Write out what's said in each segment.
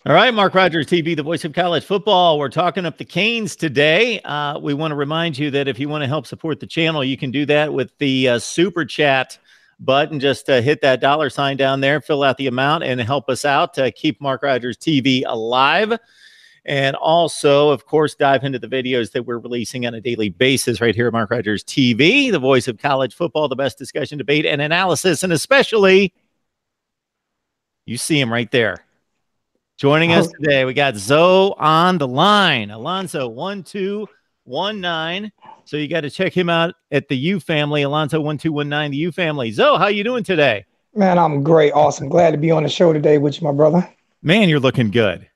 All right, Mark Rogers TV, the voice of college football. We're talking up the Canes today. We want to remind you that if you want to help support the channel, you can do that with the super chat button. Just hit that $ down there, fill out the amount, and help us out to keep Mark Rogers TV alive. And also, of course, dive into the videos that we're releasing on a daily basis right here at Mark Rogers TV, the voice of college football, the best discussion, debate, and analysis. And especially, you see him right there. Joining us today, we got Zoe on the line. Alonzo 1219. So you got to check him out at the U family. Alonzo 1219, the U family. Zoe, how you doing today? Man, I'm great. Awesome. Glad to be on the show today with you, my brother. Man, you're looking good.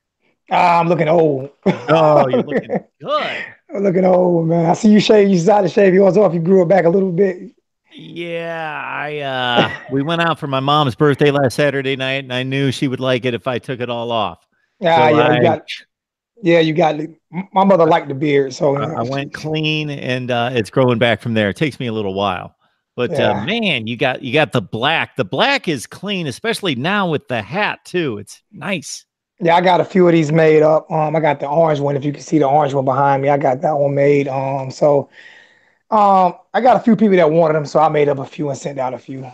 I'm looking old. Oh, you're looking good. I'm looking old, man. I see you shave. You decided to shave yours off. You grew it back a little bit. Yeah, we went out for my mom's birthday last Saturday night, and I knew she would like it if I took it all off. Yeah, you got. My mother liked the beard, so I went clean, and it's growing back from there. It takes me a little while, but man, you got the black. The black is clean, especially now with the hat too. It's nice. Yeah, I got a few of these made up. I got the orange one. If you can see the orange one behind me, I got that one made. I got a few people that wanted them, so I made up a few and sent out a few.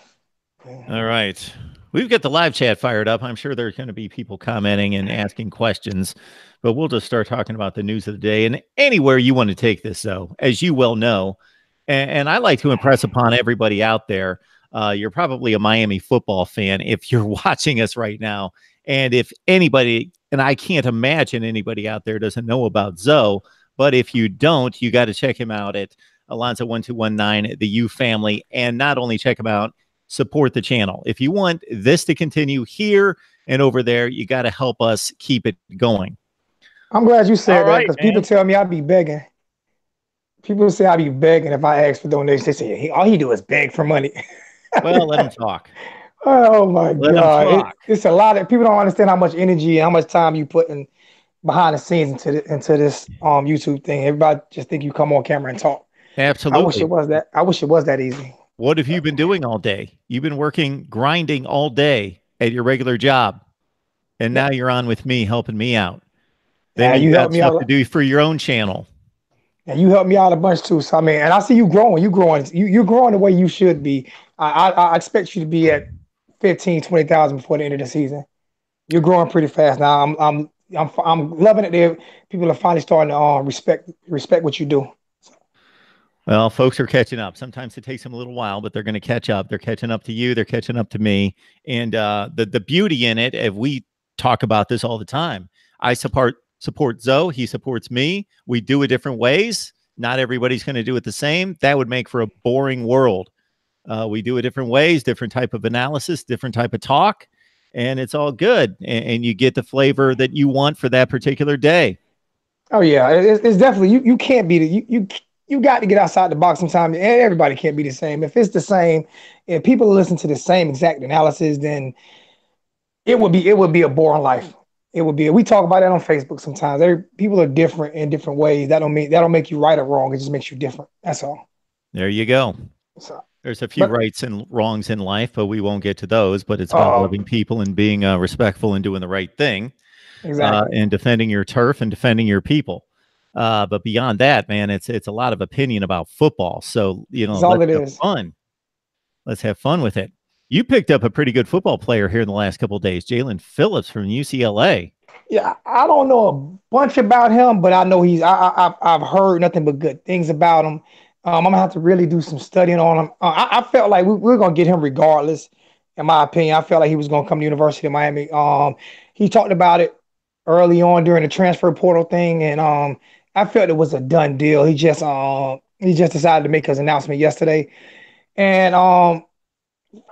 All right. We've got the live chat fired up. I'm sure there's going to be people commenting and asking questions, but we'll just start talking about the news of the day and anywhere you want to take this, though, as you well know. And I like to impress upon everybody out there. You're probably a Miami football fan if you're watching us right now. And if anybody, and I can't imagine anybody out there doesn't know about Zoe, but if you don't, you got to check him out at Alonzo 1219, the U family, and not only check him out, support the channel. If you want this to continue here and over there, you got to help us keep it going. I'm glad you said that because people tell me I be begging. People say I be begging if I ask for donations. They say all he do is beg for money. Well, let him talk. Oh my God! It's a lot of people don't understand how much energy and how much time you put in behind the scenes into this YouTube thing. Everybody just think you come on camera and talk. Absolutely. I wish it was that. I wish it was that easy. What have you been doing all day? You've been working, grinding all day at your regular job, and now you're on with me, helping me out. Then you got stuff to do for your own channel. And you helped me out a bunch too. So I mean, and I see you growing. You're growing the way you should be. I expect you to be at 15, 20,000 before the end of the season. You're growing pretty fast now. I'm loving it. People are finally starting to respect what you do. Well, folks are catching up. Sometimes it takes them a little while, but they're going to catch up. They're catching up to you. They're catching up to me. And the beauty in it, if we talk about this all the time, I support Zoe. He supports me. We do it different ways. Not everybody's going to do it the same. That would make for a boring world. We do it different ways, different type of analysis, different type of talk, and it's all good. And you get the flavor that you want for that particular day. Oh yeah, it's definitely you can't beat it. You got to get outside the box sometimes, and everybody can't be the same. If it's the same, if people listen to the same exact analysis, then it would be a boring life. It would be. We talk about that on Facebook sometimes. People are different in different ways. That don't make you right or wrong. It just makes you different. That's all. There you go. So, there's a few rights and wrongs in life, but we won't get to those. But it's about loving people and being respectful and doing the right thing. Exactly. And defending your turf and defending your people. But beyond that, man, it's a lot of opinion about football. So, let's have fun. Let's have fun with it. You picked up a pretty good football player here in the last couple of days, Jalen Phillips from UCLA. Yeah, I don't know a bunch about him, but I know I've heard nothing but good things about him. I'm gonna have to really do some studying on him. I felt like we're gonna get him regardless. In my opinion, I felt like he was gonna come to University of Miami. He talked about it early on during the transfer portal thing, and I felt it was a done deal. He just decided to make his announcement yesterday, and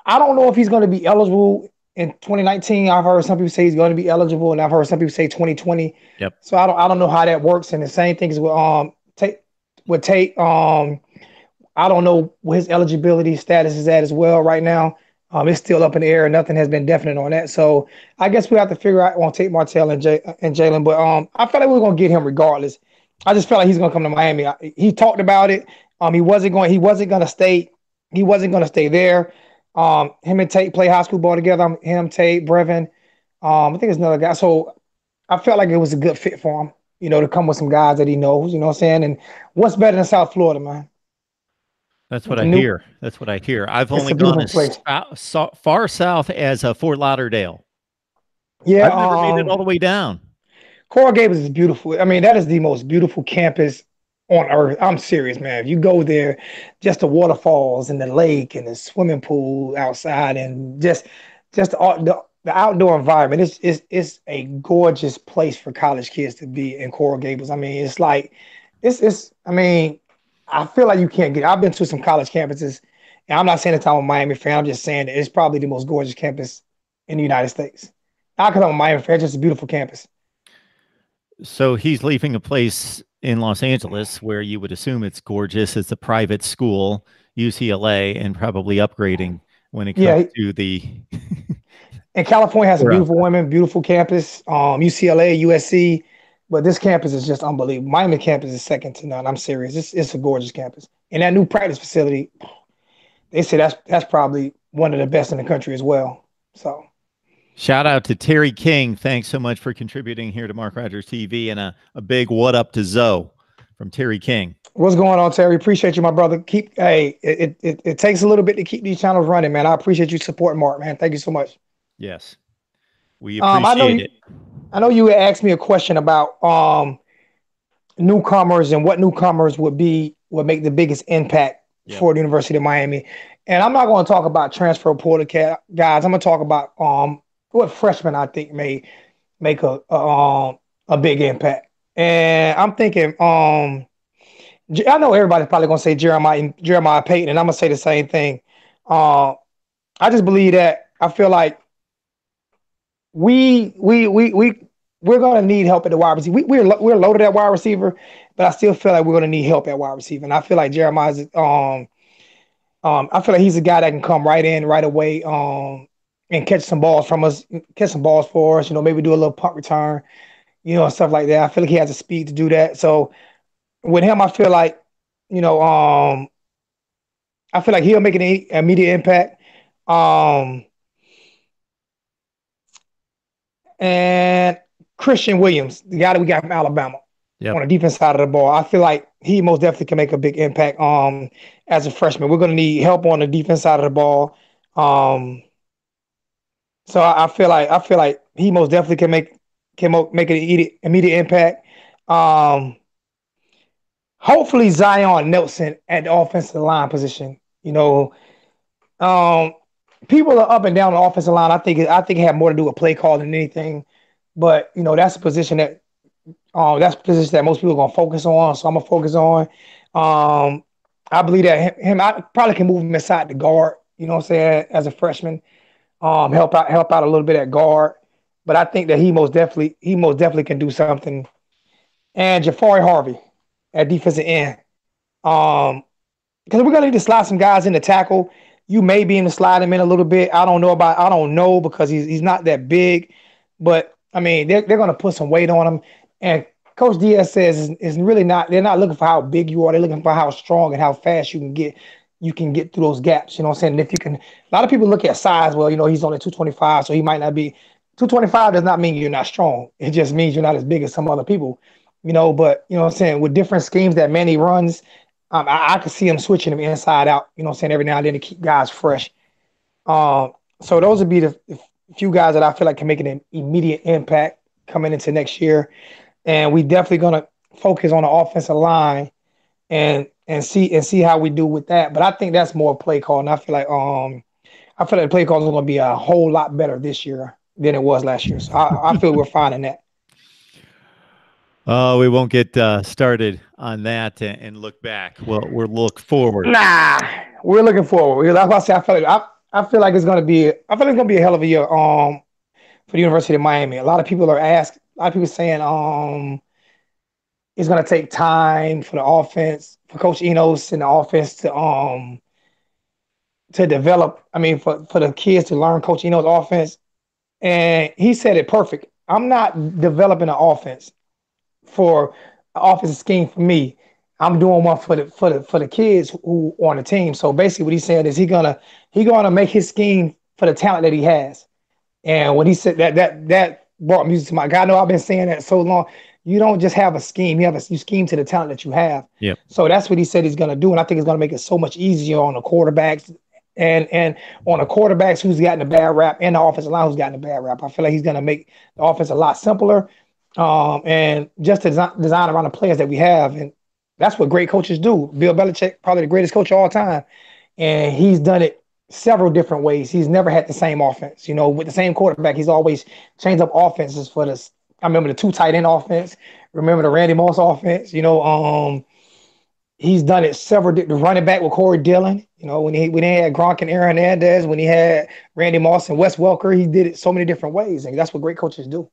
I don't know if he's going to be eligible in 2019. I've heard some people say he's going to be eligible, and I've heard some people say 2020. Yep. So I don't know how that works. And the same thing is with Tate. I don't know what his eligibility status is at as well right now. It's still up in the air. Nothing has been definite on that. So I guess we have to figure out on Tate Martell and Jalen. But I felt like we were going to get him regardless. I just felt like he's going to come to Miami. He talked about it. He wasn't going to stay. He wasn't going to stay there. Him and Tate play high school ball together. Him, Tate, Brevin. I think there's another guy. So I felt like it was a good fit for him, to come with some guys that he knows, you know what I'm saying? And what's better than South Florida, man? That's what With the I new, hear. That's what I hear. I've it's only a gone beautiful as place. far south as Fort Lauderdale. Yeah, I've never made it all the way down. Coral Gables is beautiful. I mean, that is the most beautiful campus on earth. I'm serious, man. If you go there, just the waterfalls and the lake and the swimming pool outside and just the outdoor environment. It's a gorgeous place for college kids to be in Coral Gables. I mean, it's like it's I mean, I feel like you can't get. I've been to some college campuses, and I'm not saying that I'm a Miami fan. I'm just saying that it's probably the most gorgeous campus in the United States. Not because I'm a Miami fan, it's just a beautiful campus. So he's leaving a place in Los Angeles where you would assume it's gorgeous. It's a private school, UCLA, and probably upgrading when it comes Yeah, to the and California has some we're beautiful outside. women, beautiful campus. UCLA, USC, but this campus is just unbelievable. Miami campus is second to none. I'm serious. It's a gorgeous campus, and that new practice facility, they say that's probably one of the best in the country as well. So, Shout out to Terry King. Thanks so much for contributing here to Mark Rogers TV, and a big what up to Zoe from Terry King. what's going on, Terry? Appreciate you, my brother. It takes a little bit to keep these channels running, man. I appreciate you supporting Mark, man. Thank you so much. Yes, we I know appreciate you. it. I know you asked me a question about newcomers and what newcomers would make the biggest impact Yep. for the University of Miami. And I'm not going to talk about transfer portal guys. I'm going to talk about what freshmen I think may make a big impact. And I'm thinking I know everybody's probably going to say Jeremiah Payton, and I'm going to say the same thing. Uh, I just believe that I feel like we we we we we're gonna need help at the wide receiver. We're loaded at wide receiver, but I still feel like we're gonna need help at wide receiver. And I feel like Jeremiah's I feel like he's a guy that can come right in right away and catch some balls from us, catch some balls for us. Maybe do a little punt return, and stuff like that. I feel like he has the speed to do that. So with him, I feel like you know I feel like he'll make an immediate impact. Um, and Christian Williams, the guy that we got from Alabama on Yep. the defense side of the ball. I feel like he most definitely can make a big impact as a freshman. We're going to need help on the defense side of the ball. Um, so I feel like he most definitely can make an immediate impact. Um, hopefully Zion Nelson at the offensive line position. Um, people are up and down the offensive line. I think it had more to do with play call than anything. But that's a position that's a position that most people are gonna focus on. So I'm gonna focus on. Um, I believe that I probably can move him inside the guard. You know what I'm saying? As a freshman, help out a little bit at guard. But I think that he most definitely can do something. And Jafari Harvey at defensive end. Um, because we're gonna need to slide some guys in the tackle. You may be able to slide him in a little bit. I don't know because he's not that big, but I mean they're gonna put some weight on him. And Coach Diaz says is really not. They're not looking for how big you are. They're looking for how strong and how fast you can get. You can get through those gaps. You know what I'm saying? And if you can, a lot of people look at size. Well, he's only 225, so he might not be. 225 does not mean you're not strong. It just means you're not as big as some other people. But you know what I'm saying? With different schemes that Manny runs, I could see him switching them inside out, every now and then to keep guys fresh. So those would be the few guys that I feel like can make an immediate impact coming into next year. And we definitely gonna focus on the offensive line and see how we do with that. But I think that's more play call. And I feel like the play call is gonna be a whole lot better this year than it was last year. So I feel we're fine in that. Oh, we won't get started on that and look back. Well, we'll look forward. Nah, we're looking forward. That's why I say I feel like it's gonna be a hell of a year for the University of Miami. A lot of people saying it's gonna take time for the offense, for Coach Enos and the offense to develop. I mean, for the kids to learn Coach Enos' offense. And he said it perfect. I'm not developing an offense for an offensive scheme for me. I'm doing one for the kids who on the team. So basically, what he's saying is he gonna make his scheme for the talent that he has. And when he said brought music to my God. I know I've been saying that so long. You don't just have a scheme, you scheme to the talent that you have. Yep. So that's what he said he's gonna do. And I think it's gonna make it so much easier on the quarterbacks and on the quarterbacks who's gotten a bad rap and the offensive line who's gotten a bad rap. I feel like he's gonna make the offense a lot simpler. And just design around the players that we have. And that's what great coaches do. Bill Belichick, probably the greatest coach of all time. And he's done it several different ways. He's never had the same offense. You know, with the same quarterback, he's always changed up offenses for this. I remember the two tight end offense. Remember the Randy Moss offense. He's done it several. The running back with Corey Dillon. You know, when he had Gronk and Aaron Hernandez, when he had Randy Moss and Wes Welker, he did it so many different ways, and that's what great coaches do.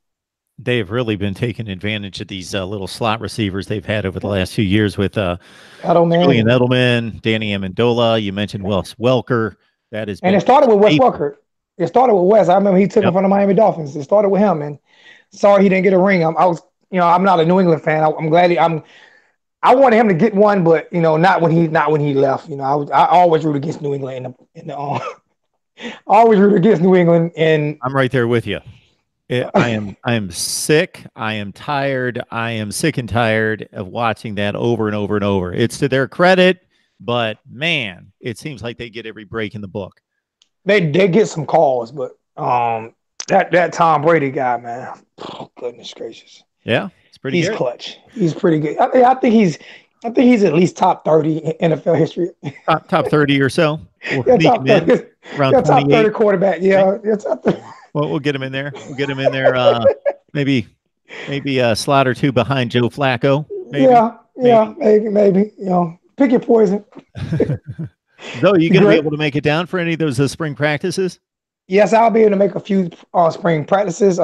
They have really been taking advantage of these little slot receivers they've had over the last few years with Julian Edelman, Danny Amendola. You mentioned Wes Welker. That is, and it started with Wes Welker. It started with Wes. I remember he took him from the Miami Dolphins. It started with him, and sorry he didn't get a ring. I'm not a New England fan. I'm glad I wanted him to get one, but not when he left. I always root against New England always root against New England. And I'm right there with you. I am sick. I am tired. I am sick and tired of watching that over and over and over. It's to their credit, but man, it seems like they get every break in the book. They get some calls, but that Tom Brady guy, man, oh, goodness gracious. Yeah, it's pretty good. He's clutch. He's pretty good. I think he's at least top 30 in NFL history. Top 30 or so. Yeah, top 30. Around top 30 quarterback. Yeah, it's up there. Well, we'll get him in there. We'll get him in there. Maybe a slot or two behind Joe Flacco. Maybe. Yeah, maybe. Pick your poison. So, you going to be able to make it down for any of those spring practices? Yes, I'll be able to make a few spring practices.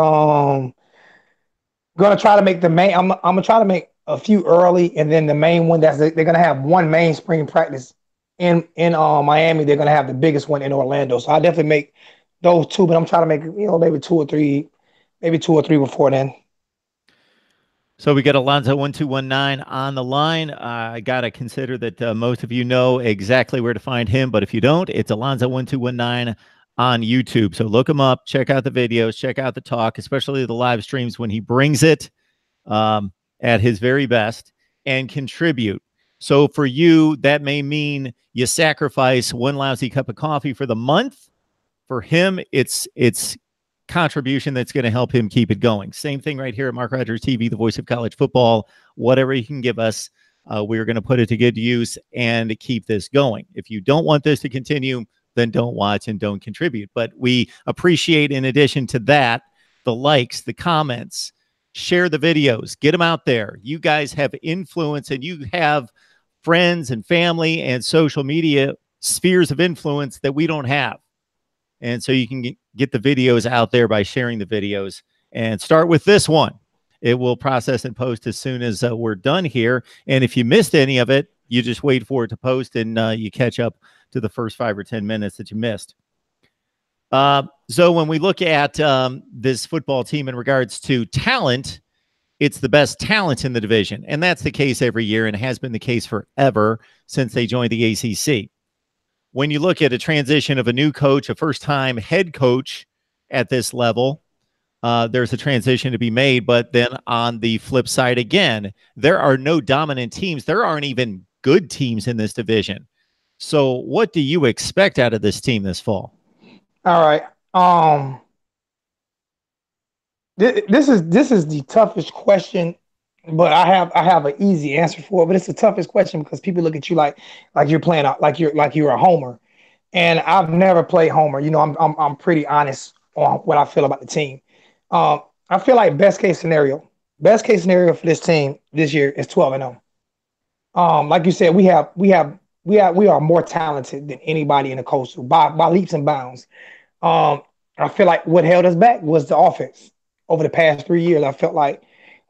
Gonna try to make the main. I'm gonna try to make a few early, and then the main one they're gonna have one main spring practice in Miami. They're gonna have the biggest one in Orlando. So I definitely make those two, but I'm trying to make maybe two or three before then. So we got Alonzo1219 on the line. I got to consider that most of you know exactly where to find him, but if you don't, it's Alonzo1219 on YouTube. So look him up, check out the videos, check out the talk, especially the live streams when he brings it at his very best, and contribute. So for you, that may mean you sacrifice one lousy cup of coffee for the month. For him, it's contribution that's going to help him keep it going. Same thing right here at Mark Rogers TV, the voice of college football. Whatever you can give us, we're going to put it to good use and keep this going. If you don't want this to continue, then don't watch and don't contribute. But we appreciate, in addition to that, the likes, the comments, share the videos, get them out there. You guys have influence, and you have friends and family and social media spheres of influence that we don't have. And so you can get the videos out there by sharing the videos, and start with this one. It will process and post as soon as we're done here. And if you missed any of it, you just wait for it to post, and you catch up to the first 5 or 10 minutes that you missed. So when we look at this football team in regards to talent, it's the best talent in the division. And that's the case every year, and has been the case forever since they joined the ACC. When you look at a transition of a new coach, a first-time head coach at this level, there's a transition to be made. But then on the flip side again, there are no dominant teams. There aren't even good teams in this division. So what do you expect out of this team this fall? All right. This is the toughest question, but I have an easy answer for it. But it's the toughest question because people look at you like you're playing out, like you're a homer, and I've never played homer. I'm pretty honest on what I feel about the team. I feel like best case scenario for this team this year is 12-0. Like you said, we are more talented than anybody in the Coastal by leaps and bounds. I feel like what held us back was the offense over the past 3 years. I felt like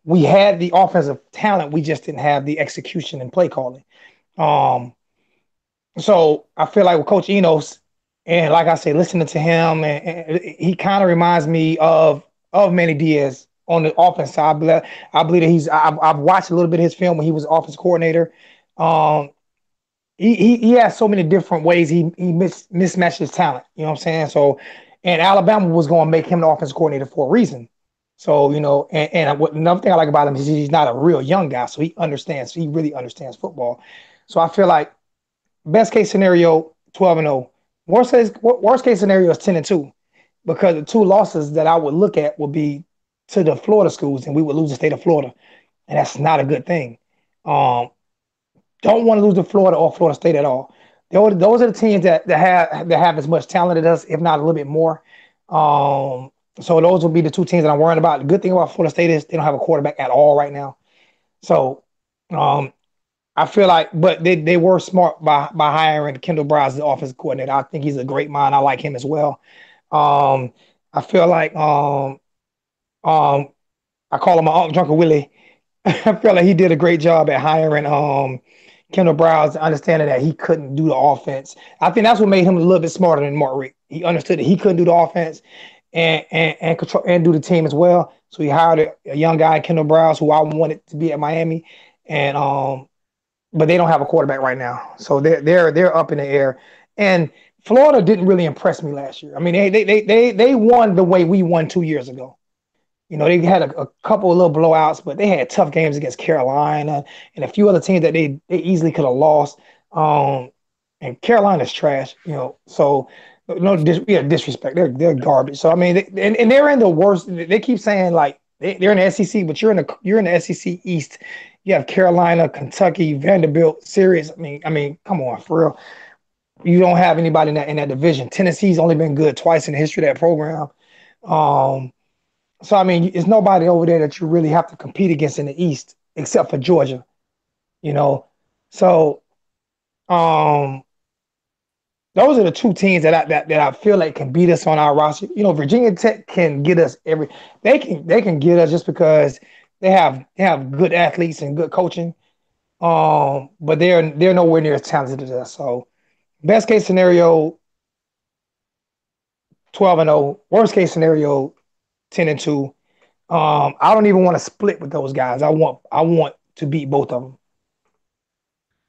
we had the offensive talent, we just didn't have the execution and play calling. So I feel like with Coach Enos, and like I say, listening to him, and he kind of reminds me of Manny Diaz on the offense side. I believe that I've watched a little bit of his film when he was offense coordinator. He has so many different ways he mismatched his talent. You know what I'm saying? So, and Alabama was going to make him the offense coordinator for a reason. So, and another thing I like about him is he's not a real young guy. So he understands, he really understands football. So I feel like best case scenario, 12-0. Worst case scenario is 10-2. Because the two losses that I would look at would be to the Florida schools, and we would lose the state of Florida. And that's not a good thing. Um, don't want to lose to Florida or Florida State at all. Those are the teams that have as much talent as us, if not a little bit more. So those will be the two teams that I'm worrying about. The good thing about Florida State is they don't have a quarterback at all right now. So um, I feel like, but they were smart by hiring Kendall Brown as the offensive coordinator. I think he's a great mind. I like him as well. Um, I feel like um, I call him my Uncle Drunker Willie. I feel like he did a great job at hiring Kendall Browse, understanding that he couldn't do the offense. I think that's what made him a little bit smarter than Mark Richt. He understood that he couldn't do the offense and control and do the team as well. So he hired a young guy, Kendall Browse, who I wanted to be at Miami, and but they don't have a quarterback right now, so they're up in the air. And Florida didn't really impress me last year. I mean, they won the way we won 2 years ago. They had a couple of little blowouts, but they had tough games against Carolina and a few other teams that they easily could have lost. And Carolina's trash, So no disrespect. They're garbage. So I mean, and they're in the worst. They keep saying like they're in the SEC, but you're in the SEC East. You have Carolina, Kentucky, Vanderbilt, Sirius. I mean, come on, for real. You don't have anybody in that division. Tennessee's only been good twice in the history of that program. Um, so I mean, it's nobody over there that you really have to compete against in the East, except for Georgia. You know, so um, those are the two teams that I feel like can beat us on our roster. Virginia Tech can get us every. They can get us just because they have good athletes and good coaching. But they're nowhere near as talented as us. So best case scenario, 12-0. Worst case scenario, 10-2. I don't even want to split with those guys. I want to beat both of them.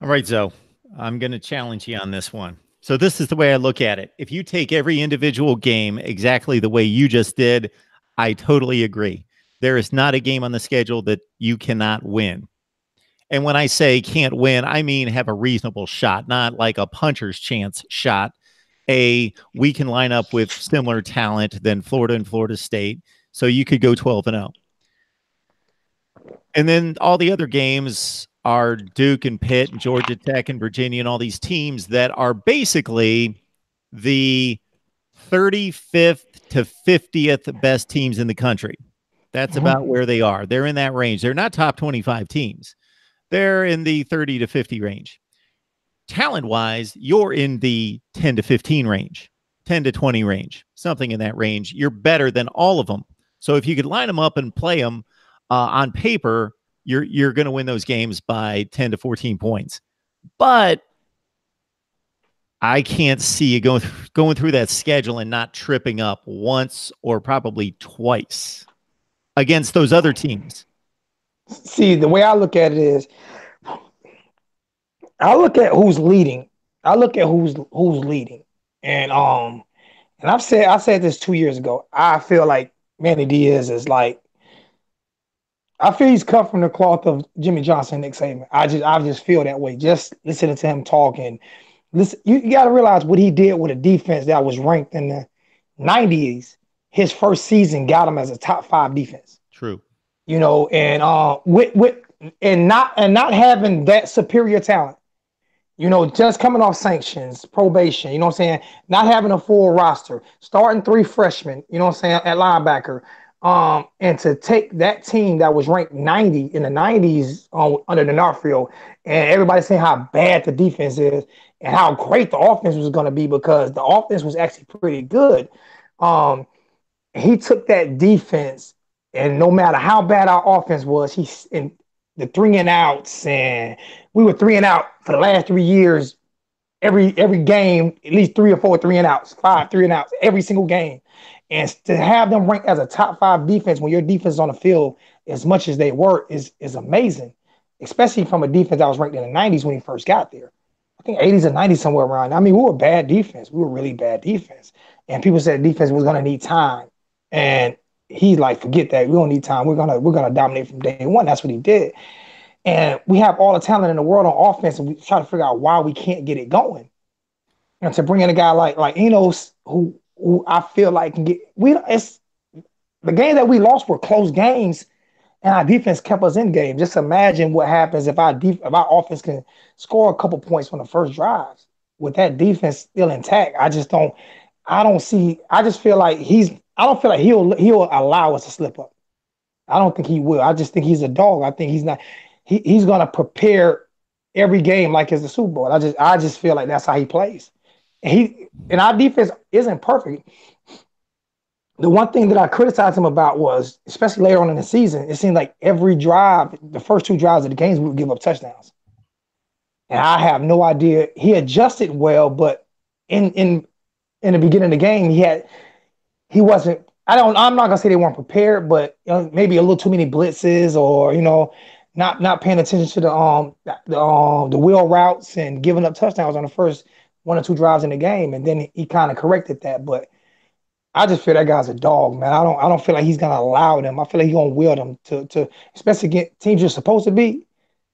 All right, Zoe, I'm going to challenge you on this one. So this is the way I look at it. If you take every individual game exactly the way you just did, I totally agree. There is not a game on the schedule that you cannot win. And when I say can't win, I mean have a reasonable shot, not like a puncher's chance shot. We can line up with similar talent than Florida and Florida State. So you could go 12-0. And then all the other games are Duke and Pitt and Georgia Tech and Virginia and all these teams that are basically the 35th to 50th best teams in the country. That's about where they are. They're in that range. They're not top 25 teams. They're in the 30 to 50 range. Talent-wise, you're in the 10 to 15 range, 10 to 20 range, something in that range. You're better than all of them. So if you could line them up and play them on paper, you're going to win those games by 10 to 14 points. But I can't see you going through that schedule and not tripping up once or probably twice against those other teams. See, the way I look at it is, I look at who's leading. I look at who's leading, and I said this 2 years ago. I feel like Manny Diaz is like, I feel he's cut from the cloth of Jimmy Johnson, Nick Saban. I just feel that way. Just listening to him talking. Listen, you got to realize what he did with a defense that was ranked in the 90s. His first season got him as a top 5 defense. True. And not having that superior talent. Just coming off sanctions, probation, you know what I'm saying? Not having a full roster, starting 3 freshmen, you know what I'm saying, at linebacker. And to take that team that was ranked 90 in the 90s under the Narfield, and everybody saying how bad the defense is and how great the offense was going to be, because the offense was actually pretty good. He took that defense, and no matter how bad our offense was, he's in the 3-and-outs, and we were 3-and-out for the last 3 years. Every game, at least 3 or 4 3-and-outs, 5 3-and-outs every single game. And to have them ranked as a top 5 defense when your defense is on the field as much as they were is amazing, especially from a defense that was ranked in the 90s when he first got there. I think 80s and 90s, somewhere around. I mean, we were bad defense. We were really bad defense. And people said defense was going to need time. And he's like, forget that. We don't need time. We're gonna dominate from day one. That's what he did. And we have all the talent in the world on offense, and we try to figure out why we can't get it going. And to bring in a guy like Enos, who I feel like can get we it's the game that we lost were close games, and our defense kept us in game. Just imagine what happens if our offense can score a couple points on the first drives with that defense still intact. I don't see. I just feel like I don't feel like he'll allow us to slip up. I don't think he will. I just think he's a dog. I think he's not. He's gonna prepare every game like it's the Super Bowl. I just feel like that's how he plays. And our defense isn't perfect. The one thing that I criticized him about was, especially later on in the season, it seemed like every drive, the first two drives of the games, we would give up touchdowns. And I have no idea. He adjusted well, but in the beginning of the game, he wasn't. I'm not gonna say they weren't prepared, but maybe a little too many blitzes, or not paying attention to the wheel routes and giving up touchdowns on the first one or two drives in the game, and then he kind of corrected that. But I just feel that guy's a dog, man. I don't feel like he's gonna allow them. I feel like he's gonna will them to especially get teams you're supposed to beat.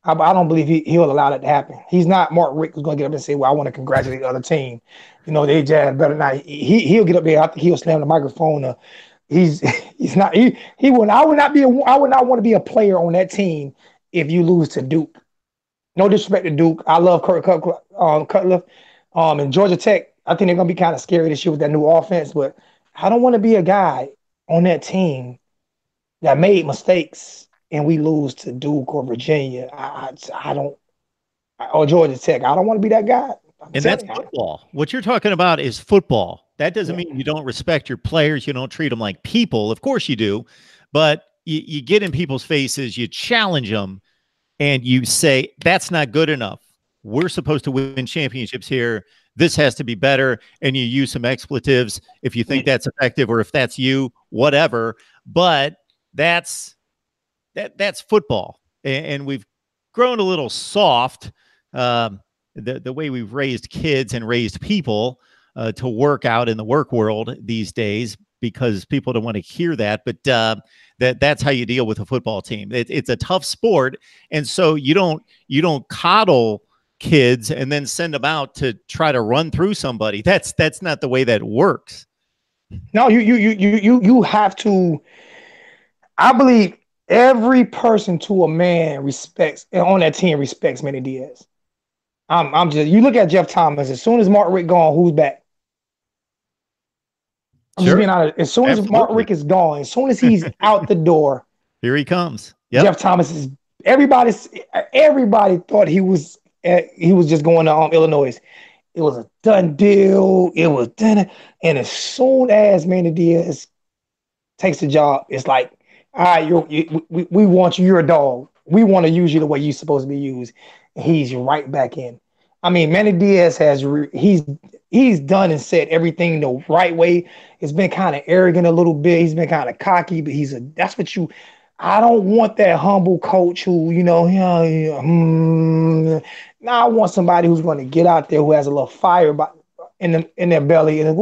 I don't believe he'll allow that to happen. He's not Mark Rick who's gonna get up and say, "Well, I want to congratulate the other team." They jazz better not. He'll get up there. I think he'll slam the microphone. He's he's not. He would. I would not be. I would not want to be a player on that team if you lose to Duke. No disrespect to Duke. I love Cutler. And Georgia Tech. I think they're gonna be kind of scary this year with that new offense, but I don't want to be a guy on that team that made mistakes and we lose to Duke or Virginia. I don't, or Georgia Tech. I don't want to be that guy. And that's football. What you're talking about is football. That doesn't mean you don't respect your players. You don't treat them like people. Of course you do. But you get in people's faces, you challenge them, and you say, that's not good enough. We're supposed to win championships here. This has to be better. And you use some expletives if you think that's effective, or if that's you, whatever. But that's football. And we've grown a little soft. The way we've raised kids and raised people to work out in the work world these days, because people don't want to hear that. But that's how you deal with a football team. It's a tough sport, and so you don't coddle kids and then send them out to try to run through somebody. That's not the way that works. No, you have to. I believe every person to a man respects on that team respects Manny Diaz. I'm just, you look at Jeff Thomas. As soon as Mark Rick gone, who's back? I'm just being honest. As soon as Mark Rick is gone, as soon as he's out the door, here he comes. Yep. Jeff Thomas is everybody thought he was just going to Illinois. It was a done deal. It was done. And as soon as Manny Diaz takes the job, it's like, all right, we want you. You're a dog. We want to use you the way you're supposed to be used. And he's right back in. I mean, Manny Diaz he's done and said everything the right way. It's been kind of arrogant a little bit. He's been kind of cocky, but I don't want that humble coach who, I want somebody who's going to get out there, who has a little fire in their belly, and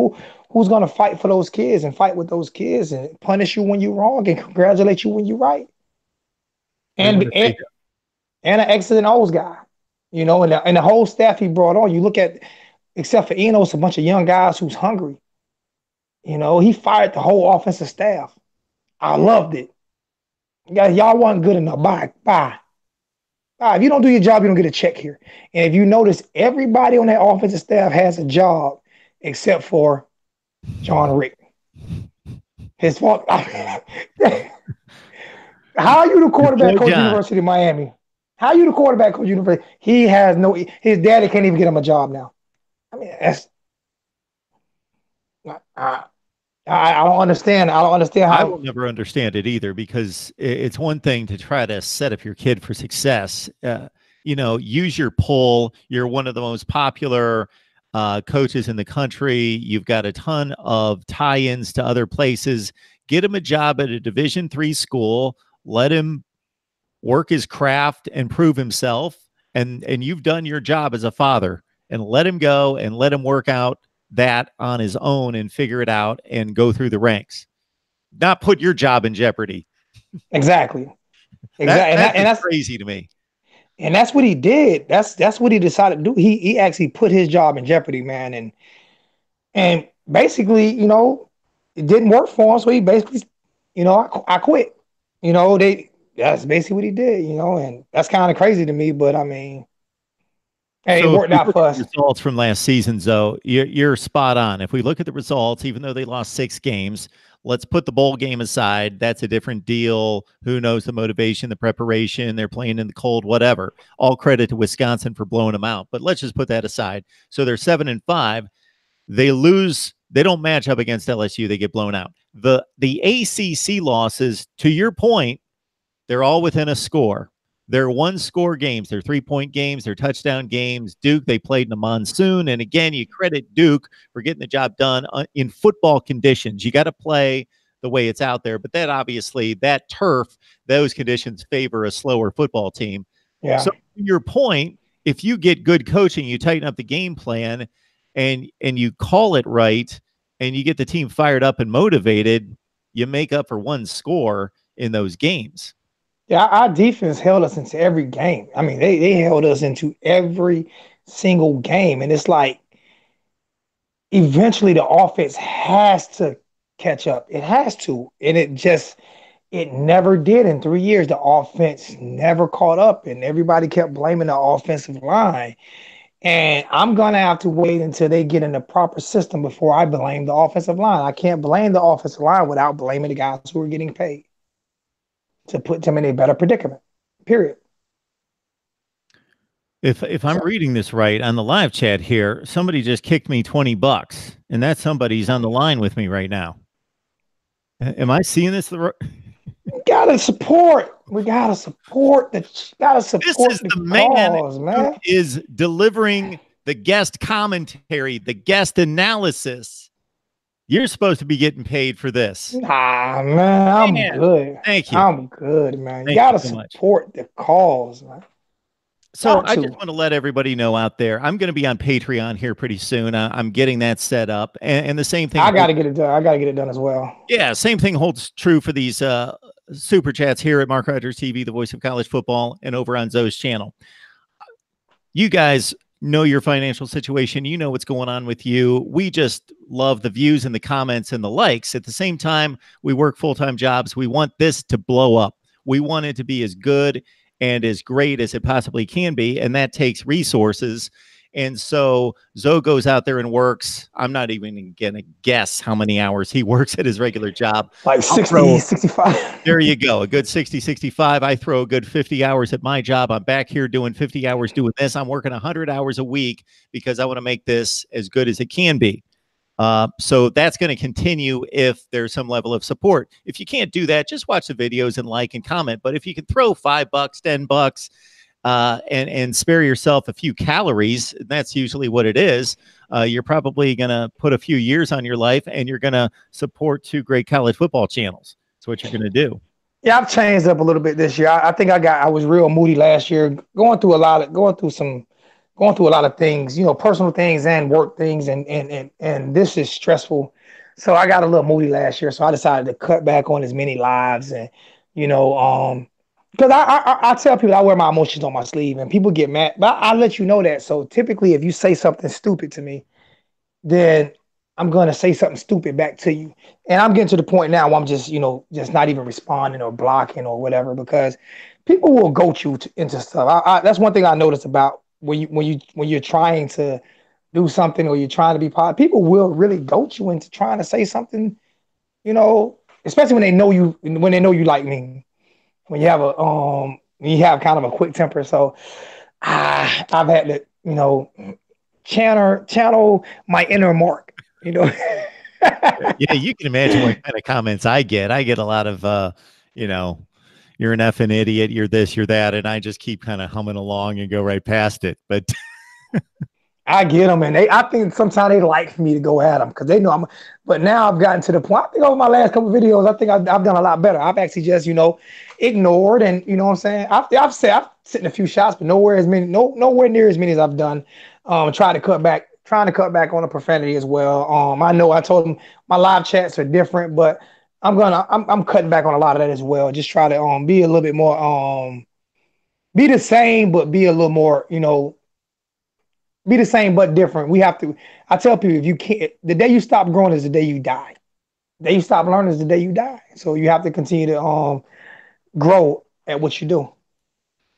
who's going to fight for those kids and fight with those kids and punish you when you're wrong and congratulate you when you're right. And an X's and O's guy, and the whole staff he brought on. You look at, except for Enos, a bunch of young guys who's hungry. He fired the whole offensive staff. I loved it. Guys, y'all wasn't good enough. Bye. If you don't do your job, you don't get a check here. And if you notice, everybody on that offensive staff has a job except for John Rick. His fault. How are you the quarterback coach at University of Miami? How are you the quarterback coach at University? His daddy can't even get him a job now. I mean, I don't understand. I don't understand how. I will never understand it either, because it's one thing to try to set up your kid for success. Use your pull. You're one of the most popular coaches in the country. You've got a ton of tie-ins to other places. Get him a job at a Division III school. Let him work his craft and prove himself. And you've done your job as a father. And let him go and let him work out that on his own and figure it out and go through the ranks. not put your job in jeopardy. Exactly. That Exactly. that's And just that's crazy to me. and that's what he did. That's what he decided to do. He actually put his job in jeopardy, man. And basically, it didn't work for him. So he basically, I quit. That's basically what he did, and that's kind of crazy to me, but I mean, hey, it So if worked we out look for at the us. results from last season, though, you're spot on. If we look at the results, even though they lost 6 games, let's put the bowl game aside. That's a different deal. Who knows the motivation, the preparation? They're playing in the cold, whatever. All credit to Wisconsin for blowing them out. But let's just put that aside. So they're 7-5. They lose. They don't match up against LSU. They get blown out. The ACC losses, to your point, they're all within a score. They're one-score games. They're 3-point games. They're touchdown games. Duke, they played in the monsoon. And again, you credit Duke for getting the job done in football conditions. You got to play the way it's out there. But that obviously, that turf, those conditions favor a slower football team. Yeah. So, to your point, if you get good coaching, you tighten up the game plan and you call it right, and you get the team fired up and motivated, you make up for one score in those games. Yeah, our defense held us into every game. I mean, they held us into every single game. And it's like eventually the offense has to catch up. It has to. And it never did in 3 years. The offense never caught up, and everybody kept blaming the offensive line. And I'm gonna have to wait until they get in the proper system before I blame the offensive line. I can't blame the offensive line without blaming the guys who are getting paid to put them in a better predicament. Period. If I'm So reading this right on the live chat here, somebody just kicked me $20, and that somebody's on the line with me right now. Am I seeing this we gotta support. We gotta support This is the the man cause, who man. is delivering the guest commentary, the guest analysis. You're supposed to be getting paid for this. Nah, man, I'm Man, good. thank you. I'm good, man. You Thank you gotta so much. support the cause, man. So Got I just to. want to let everybody know out there, I'm going to be on Patreon here pretty soon. I'm getting that set up, and the same thing I holds. gotta get it done. I gotta get it done as well. Yeah, same thing holds true for these super chats here at Mark Rogers TV, the voice of college football, and over on Zoe's channel. You guys know your financial situation. You know what's going on with you. We just love the views and the comments and the likes. At the same time, we work full-time jobs. We want this to blow up. We want it to be as good and as great as it possibly can be, and that takes resources. And so Zoe goes out there and works. I'm not even going to guess how many hours he works at his regular job. Like 60, 65. There you go. A good 60, 65. I throw a good 50 hours at my job. I'm back here doing 50 hours doing this. I'm working 100 hours a week because I want to make this as good as it can be. So that's going to continue if there's some level of support. If you can't do that, just watch the videos and like and comment. But if you can throw $5, $10, and spare yourself a few calories, that's usually what it is. You're probably going to put a few years on your life, and you're going to support 2 great college football channels. That's what you're going to do. Yeah, I've changed up a little bit this year. I think I was real moody last year, going through a lot of things, personal things and work things, and this is stressful. So I got a little moody last year. So I decided to cut back on as many lives, and because I tell people I wear my emotions on my sleeve, and people get mad, but I let you know that. So typically, if you say something stupid to me, then I'm gonna say something stupid back to you. And I'm getting to the point now where I'm just not even responding or blocking or whatever, because people will goat you into stuff. That's one thing I noticed about when you're trying to do something or you're trying to be positive. People will really goat you into trying to say something, especially when they know you like me. When you have kind of a quick temper. So I've had to, channel my inner Mark, Yeah, you can imagine what kind of comments I get. I get a lot of, you're an effing idiot, you're this, you're that, and I just keep kind of humming along and go right past it. But I get them, and I think sometimes they like for me to go at them because they know I'm. But now I've gotten to the point. I think over my last couple of videos, I think I've done a lot better. I've actually just ignored, and you know what I'm saying. I've sent a few shots, but nowhere near as many as I've done. Trying to cut back on the profanity as well. I know I told them my live chats are different, but I'm cutting back on a lot of that as well. Just try to be a little bit more be the same but be a little more, be the same but different. We have to. I tell people, if you can't, the day you stop growing is the day you die. The day you stop learning is the day you die. So you have to continue to grow at what you do.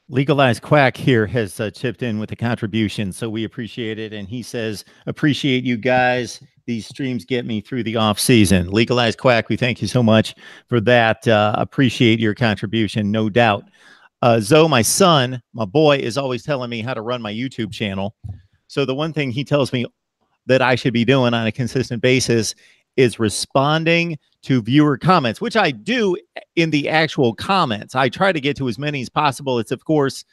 Legalized Quack here has chipped in with a contribution, so we appreciate it. And he says, "Appreciate you guys. These streams get me through the off season." Legalized Quack, we thank you so much for that. Appreciate your contribution, no doubt. Zoe, my son, my boy, is always telling me how to run my YouTube channel. So the one thing he tells me that I should be doing on a consistent basis is responding to viewer comments, which I do in the actual comments. I try to get to as many as possible. It's, of course,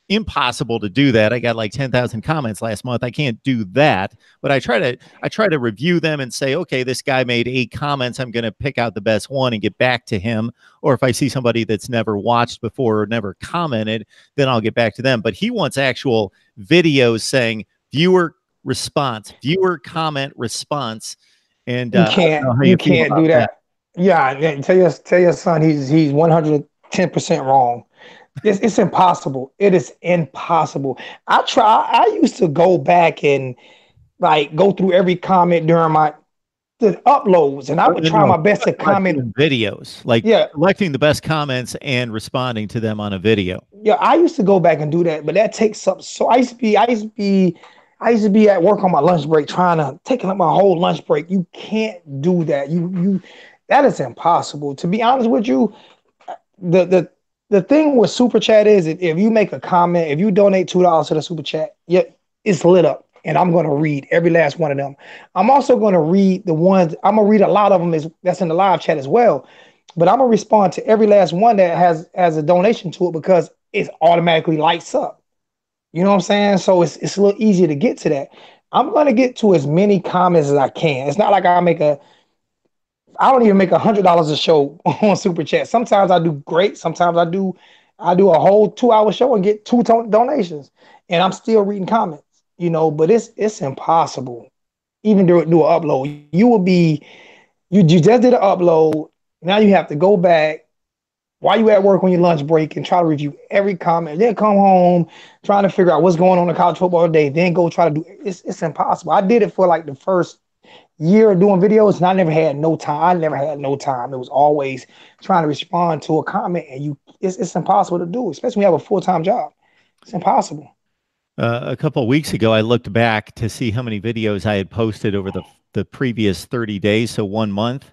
impossible to do that. I got like 10,000 comments last month. I can't do that, but I try to review them and say, okay, this guy made 8 comments. I'm going to pick out the best one and get back to him. Or if I see somebody that's never watched before or never commented, then I'll get back to them. But he wants actual videos saying viewer response, viewer comment response. And You I don't can't know how you you feel can't about do that. that. Yeah, tell your son he's 110% wrong. It's impossible. It is impossible. I used to go back and like go through every comment during my the uploads, and I Oh, would no, try no. my He's best to talking about comment. doing videos, like Yeah, selecting the best comments and responding to them on a video. yeah, I used to go back and do that, but that takes up. So I used to be at work on my lunch break, trying to taking up my whole lunch break. You can't do that. That is impossible. To be honest with you, the the the thing with super chat is if you make a comment, if you donate $2 to the super chat, yeah, it's lit up, and I'm going to read every last one of them. I'm also going to read the ones. I'm gonna read a lot of them that's in the live chat as well, but I'm gonna respond to every last one that has a donation to it because it automatically lights up. You know what I'm saying? So it's a little easier to get to that. I'm gonna get to as many comments as I can. It's not like I don't even make $100 a show on super chat. Sometimes I do great. Sometimes I do a whole 2 hour show and get donations, and I'm still reading comments. But it's impossible. Even do an upload, you just did an upload. Now you have to go back while you at work on your lunch break and try to review every comment. Then come home trying to figure out what's going on in college football today. Then go try to do it's impossible. I did it for like the first year of doing videos, and I never had no time. I never had no time. It was always trying to respond to a comment, and it's impossible to do, especially when you have a full-time job. It's impossible. A couple of weeks ago, I looked back to see how many videos I had posted over the previous 30 days, so 1 month.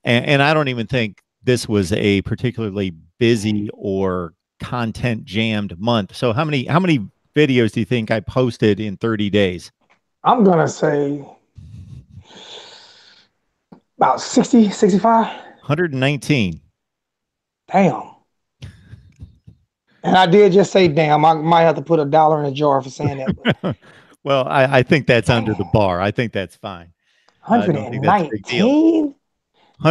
And I don't even think this was a particularly busy or content jammed month. So how many videos do you think I posted in 30 days? I'm gonna say about 60, 65. 119. Damn. And I did just say damn. I might have to put $1 in a jar for saying that, but Well, I think that's under the damn. bar. I think that's fine. I don't think that's a big deal. 119?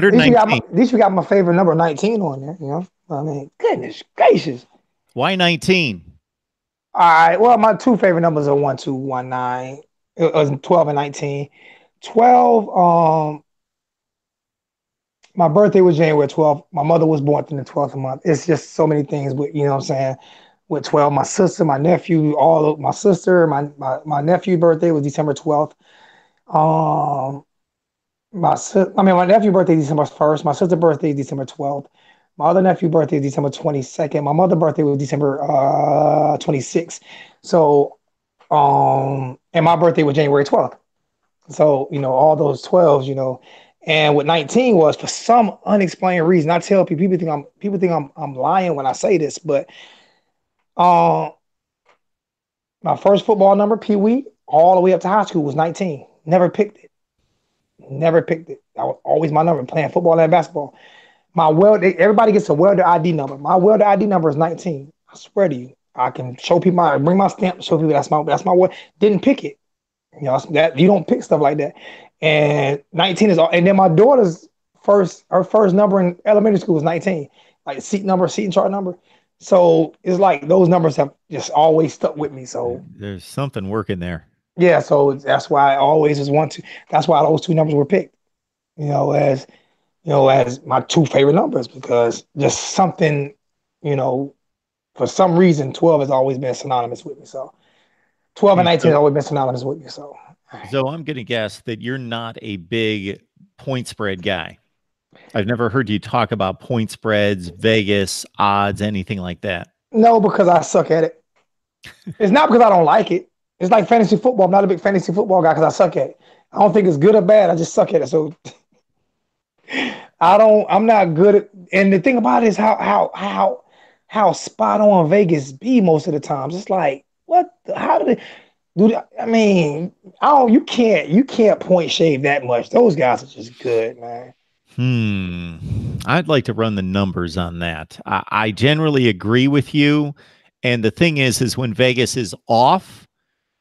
At least you got my 119. at least you got my favorite number 19 on there. I mean, goodness gracious. Why 19? All right. Well, my two favorite numbers are 1, 2, 1, 9. It was 12 and 19. 12, my birthday was January 12th. My mother was born in the 12th month. It's just so many things with, what I'm saying, with 12. My sister, my nephew, all of my sister, my nephew's birthday was December 12th. Um, my nephew's birthday is December 1st. My sister's birthday is December 12th. My other nephew's birthday is December 22nd. My mother's birthday was December 26th. So, and my birthday was January 12th. So, all those 12s, and what 19 was for some unexplained reason. I tell people think I'm lying when I say this, but um my first football number, Pee Wee, all the way up to high school was 19. Never picked it. Never picked it. That was always my number playing football and basketball. Everybody gets a welder ID number. My welder ID number is 19. I swear to you. I can show people bring my stamp, show people that's my word. Didn't pick it. That you don't pick stuff like that. And 19 is all. And then my daughter's her first number in elementary school was 19, like seat and chart number. So it's like those numbers have just always stuck with me. So There's something working there. yeah, so that's why I always just want to. That's why those two numbers were picked. As as my two favorite numbers because just something, you know, for some reason, 12 has always been synonymous with me. So 12 and And 19 has so, always been synonymous with me. So so I'm going to guess that you're not a big point spread guy. I've never heard you talk about point spreads, Vegas, odds, anything like that. no, because I suck at it. It's not because I don't like it. It's like fantasy football. I'm not a big fantasy football guy because I suck at it. I don't think it's good or bad. I just suck at it. So I'm not good at, and the thing about it is how spot on Vegas be most of the times. It's like, how did it do that? I mean, you can't point shave that much. Those guys are just good, man. I'd like to run the numbers on that. I generally agree with you. And the thing is when Vegas is off,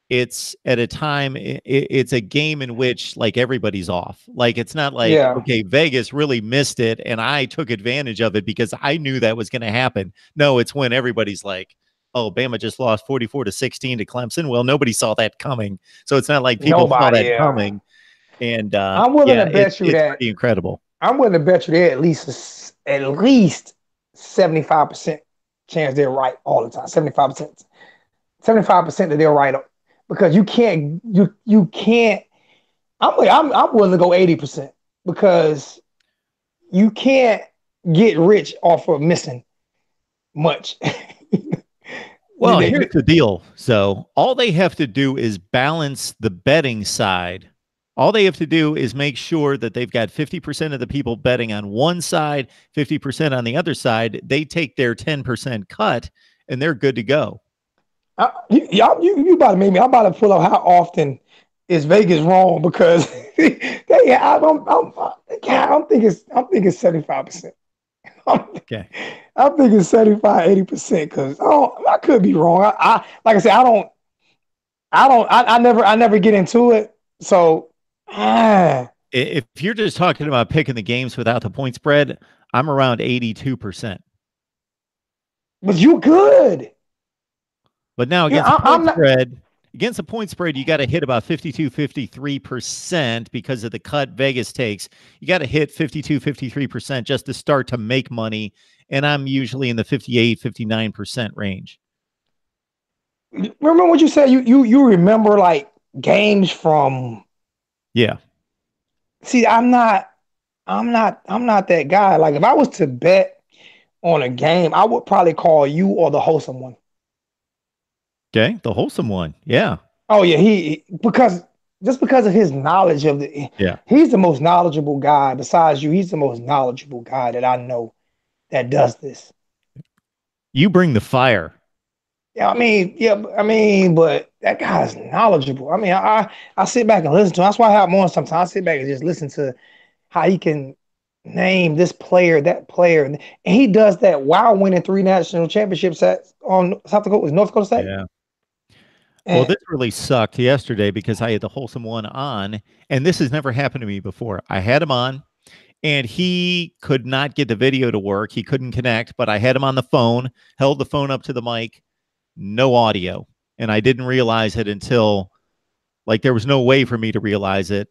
it's at a time, it's a game in which like everybody's off. Like it's not like, Yeah. okay, Vegas really missed it and I took advantage of it because I knew that was going to happen. No, it's when everybody's like, oh, Bama just lost 44-16 to Clemson. Well, nobody saw that coming. So it's not like people saw Nobody, that yeah. coming. And I'm willing yeah, to bet you it's that pretty incredible. I'm willing to bet you they're at least 75% chance they're right all the time. 75% that they're right because you can't. I'm willing to go 80% because you can't get rich off of missing much. Well, here's the deal. So, all they have to do is balance the betting side. All they have to do is make sure that they've got 50% of the people betting on one side, 50% on the other side. They take their 10% cut and they're good to go. You about to make me. I'm about to pull up how often is Vegas wrong because I'm thinking 75%. Okay. I'm thinking 75, 80% because I could be wrong. Like I said, I never get into it. So If you're just talking about picking the games without the point spread, I'm around 82%. but you good. But now Yeah, against a I'm point not. spread, you got to hit about 52, 53% because of the cut Vegas takes. You got to hit 52, 53% just to start to make money. And I'm usually in the 58, 59% range. Remember what you said? You remember like games from? Yeah. See, I'm not that guy. Like if I was to bet on a game, I would probably call you or the wholesome one. Okay. The wholesome one. Yeah. Oh yeah, because of his knowledge of Yeah. he's the most knowledgeable guy besides you. He's the most knowledgeable guy that I know that does this. You bring the fire. But that guy's knowledgeable. I mean, I sit back and listen to him. That's why I have him on sometimes. I sit back and just listen to how he can name this player, that player, and he does that while winning three national championships on South Dakota, was North Dakota State. Yeah. Well, And this really sucked yesterday because I had the wholesome one on, and this has never happened to me before. I had him on, and he could not get the video to work. He couldn't connect, but I had him on the phone, held the phone up to the mic, no audio. And I didn't realize it until like there was no way for me to realize it.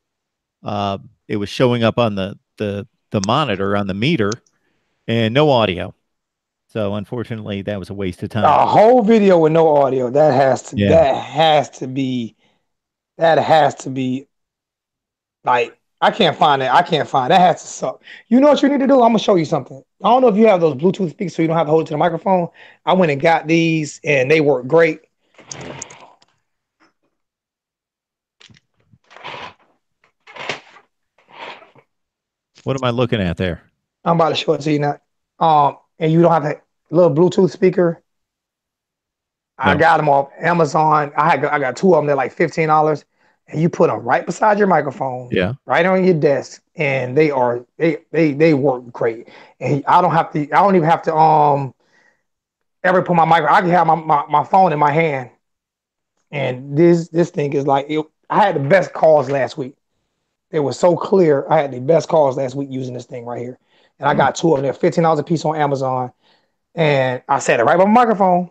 It was showing up on the monitor on the meter and no audio. So unfortunately, that was a waste of time. a whole video with no audio. That has to Yeah. that has to be like I can't find it. I can't find it. That has to suck. You know what you need to do? I'm gonna show you something. I don't know if you have those Bluetooth speakers so you don't have to hold it to the microphone. I went and got these and they work great. What am I looking at there? I'm about to show it to you now. And you don't have a little Bluetooth speaker. I No. got them off Amazon. I got two of them. They're like $15, and you put them right beside your microphone, Yeah. right on your desk, and they work great. And I don't have to. I don't even have to ever put my micro. I can have my phone in my hand, and this thing is like I had the best calls last week. It was so clear. I had the best calls last week using this thing right here, and I Hmm. got two of them. They're $15 a piece on Amazon, and I set it right by my microphone.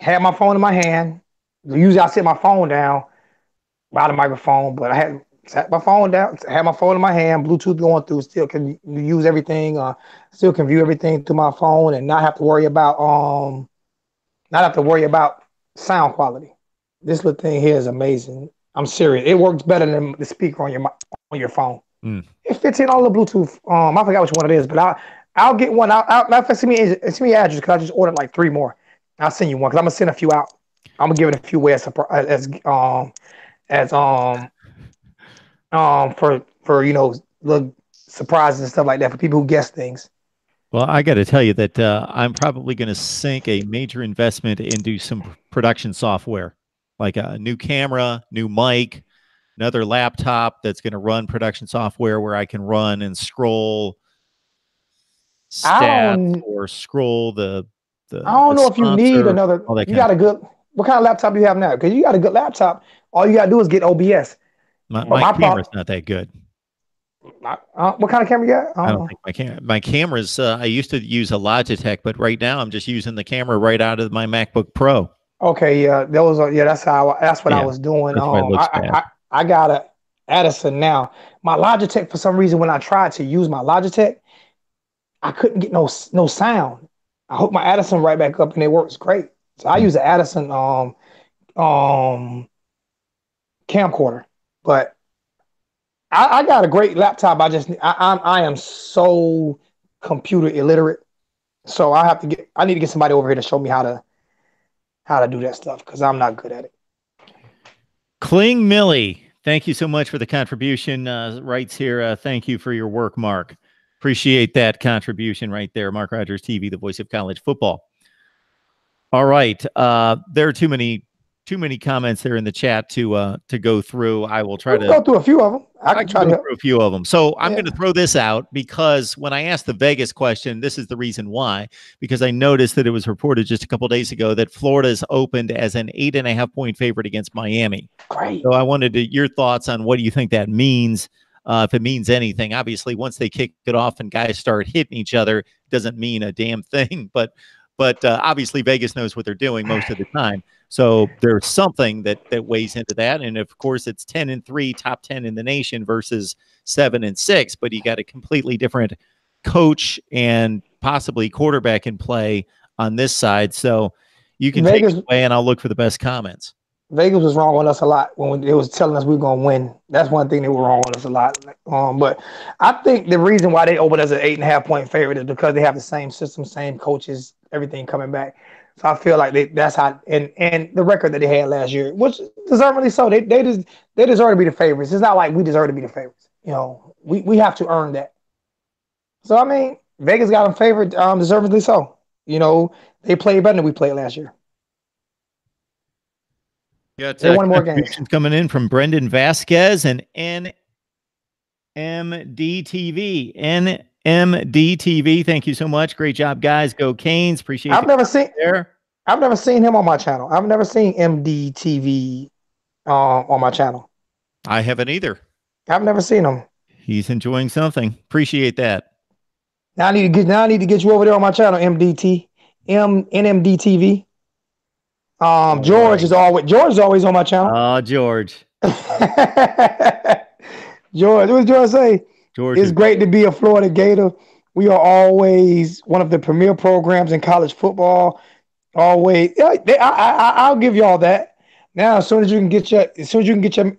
Had my phone in my hand. Usually I sit my phone down by the microphone, but I had Sat my phone down, had my phone in my hand, Bluetooth going through, still can use everything, still can view everything through my phone and not have to worry about sound quality. This little thing here is amazing. I'm serious. It works better than the speaker on your phone. Mm. It fits in all the Bluetooth. I forgot which one it is, but I'll get one. Send me address because I just ordered like 3 more. I'll send you one because I'm gonna send a few out. I'm gonna give it a few ways as for little surprises and stuff like that for people who guess things. Well, I got to tell you that I'm probably going to sink a major investment into some production software, like a new camera, new mic, another laptop that's going to run production software where I can run and scroll stats or scroll the I don't know if you need sponsor, another. all that You kind got of a good. What kind of laptop do you have now? Because you got a good laptop. All you got to do is get OBS. My But my camera's problem. not that good. What kind of camera you got? I don't think my camera's. I used to use a Logitech, but right now I'm just using the camera right out of my MacBook Pro. Okay, yeah, those are That's what I Yeah, was doing. that's why it looks bad. I got a Edison now. My Logitech, for some reason, when I tried to use my Logitech, I couldn't get no sound. I hooked my Edison right back up and it works great. So I use the Edison um camcorder, but I got a great laptop. I am so computer illiterate, so I need to get somebody over here to show me how to do that stuff because I'm not good at it. Kling Millie, thank you so much for the contribution. Writes here, thank you for your work, Mark. Appreciate that contribution right there. Mark Rogers TV, the voice of college football. All right, there are too many comments there in the chat to go through. I will try to go through a few of them. I can try to go through a few of them. So I'm going to throw this out because when I asked the Vegas question, this is the reason why, because I noticed that it was reported just a couple of days ago that Florida's opened as an 8.5-point favorite against Miami. Great. So I wanted your thoughts on what do you think that means, if it means anything. Obviously, once they kick it off and guys start hitting each other, it doesn't mean a damn thing. But obviously Vegas knows what they're doing most of the time. So there's something that weighs into that. And of course it's 10-3, top 10 in the nation versus 7-6, but you got a completely different coach and possibly quarterback in play on this side. So you can take it away and I'll look for the best comments. Vegas was wrong on us a lot when they was telling us we were going to win. That's one thing they were wrong on us a lot. But I think the reason why they opened as an 8.5-point favorite is because they have the same system, same coaches, everything coming back. So I feel like that's how, and the record that they had last year, which deservedly so. They deserve to be the favorites. It's not like we deserve to be the favorites. We have to earn that. So I mean, Vegas got them favored, deservedly so. They played better than we played last year. Got one more game coming in from Brendan Vasquez and NMDTV. NMDTV, thank you so much. Great job, guys. Go Canes. Appreciate it. I've never seen him on my channel. I've never seen MDTV on my channel. I haven't either. I've never seen him. He's enjoying something. Appreciate that. Now I need to get you over there on my channel, NMDTV. George is always on my channel. Oh, George. George, what did George say? George, it's great to be a Florida Gator. We are always one of the premier programs in college football. Always, I'll give you all that. Now, as soon as you can get your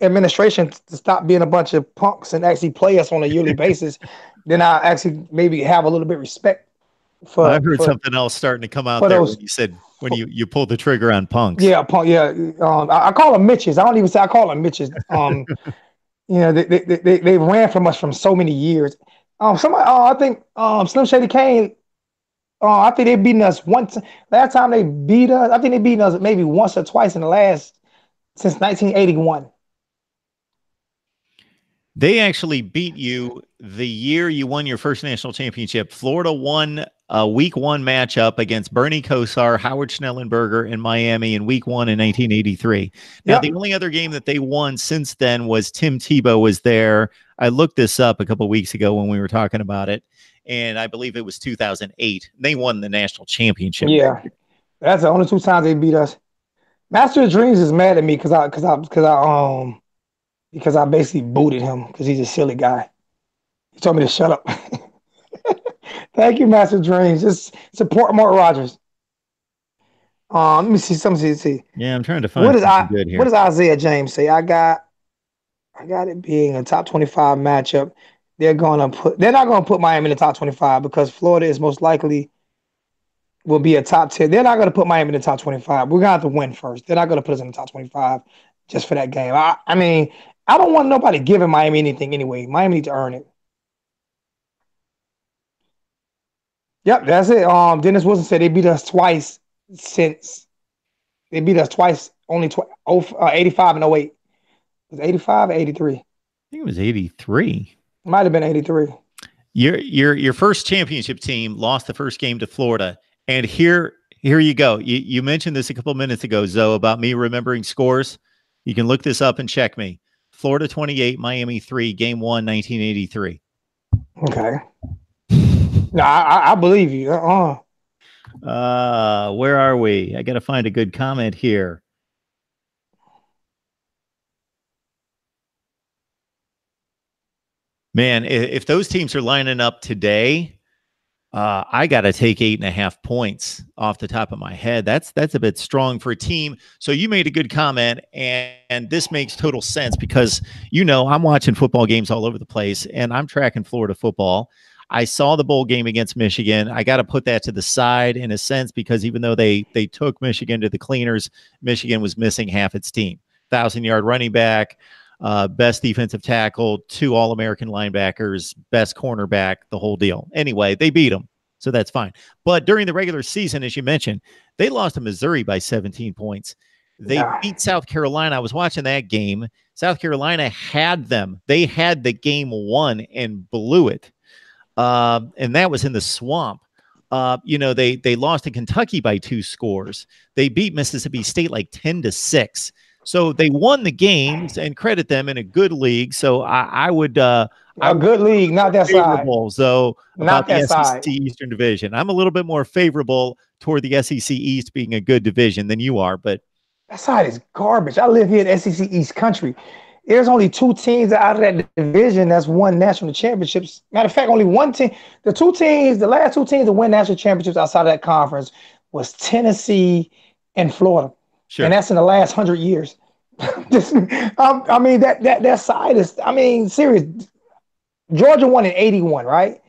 administration to stop being a bunch of punks and actually play us on a yearly basis, then I'll actually maybe have a little bit of respect. I've heard something else starting to come out there when you said when you pulled the trigger on punks. Yeah, I call them Mitches. I don't even say I call them Mitches. They ran from us from so many years. I think Slim Shady Kane. I think they've beaten us once. Last time they beat us, I think they beaten us maybe once or twice since 1981. They actually beat you the year you won your first national championship. Florida won a week 1 matchup against Bernie Kosar, Howard Schnellenberger in Miami in week 1 in 1983. Now, the only other game that they won since then was Tim Tebow was there. I looked this up a couple of weeks ago when we were talking about it, and I believe it was 2008. They won the national championship. Yeah, that's the only 2 times they beat us. Master of Dreams is mad at me because I because I basically booted him because he's a silly guy. He told me to shut up. Thank you, Master Dreams. Just support Mark Rogers. Let me see. See. Yeah, I'm trying to find something good What here. does Isaiah James say? I got it being a top 25 matchup. They're not gonna put Miami in the top 25 because Florida is most likely will be a top 10. They're not gonna put Miami in the top 25. We're gonna have to win first. They're not gonna put us in the top 25 just for that game. I mean, I don't want nobody giving Miami anything anyway. Miami need to earn it. Yep, that's it. Dennis Wilson said they beat us twice since they beat us twice, only 85 and 08. Was it 85 or 83? I think it was 83. Might have been 83. Your first championship team lost the first game to Florida, and here you go. You mentioned this a couple of minutes ago, Zoe, about me remembering scores. You can look this up and check me. Florida 28, Miami 3, Game 1, 1983. Okay. No, I believe you. Where are we? I got to find a good comment here. Man, if those teams are lining up today, I got to take 8.5 points off the top of my head. That's a bit strong for a team. So you made a good comment, and this makes total sense because, I'm watching football games all over the place, and I'm tracking Florida football. I saw the bowl game against Michigan. I got to put that to the side in a sense because even though they took Michigan to the cleaners, Michigan was missing half its team. 1,000-yard running back, best defensive tackle, 2 All-American linebackers, best cornerback, the whole deal. Anyway, they beat them, so that's fine. But during the regular season, as you mentioned, they lost to Missouri by 17 points. They beat South Carolina. I was watching that game. South Carolina had them. They had the game won and blew it. And that was in the swamp. They lost to Kentucky by 2 scores. They beat Mississippi State like 10-6. So they won the games and credit them in a good league. So I would a good league, not that side. So about the SEC Eastern Division, I'm a little bit more favorable toward the SEC East being a good division than you are. But that side is garbage. I live here in SEC East Country. There's only 2 teams out of that division that's won national championships. Matter of fact, only one team. The last 2 teams that win national championships outside of that conference was Tennessee and Florida. Sure. And that's in the last 100 years. I mean, that side is, serious. Georgia won in 81, right?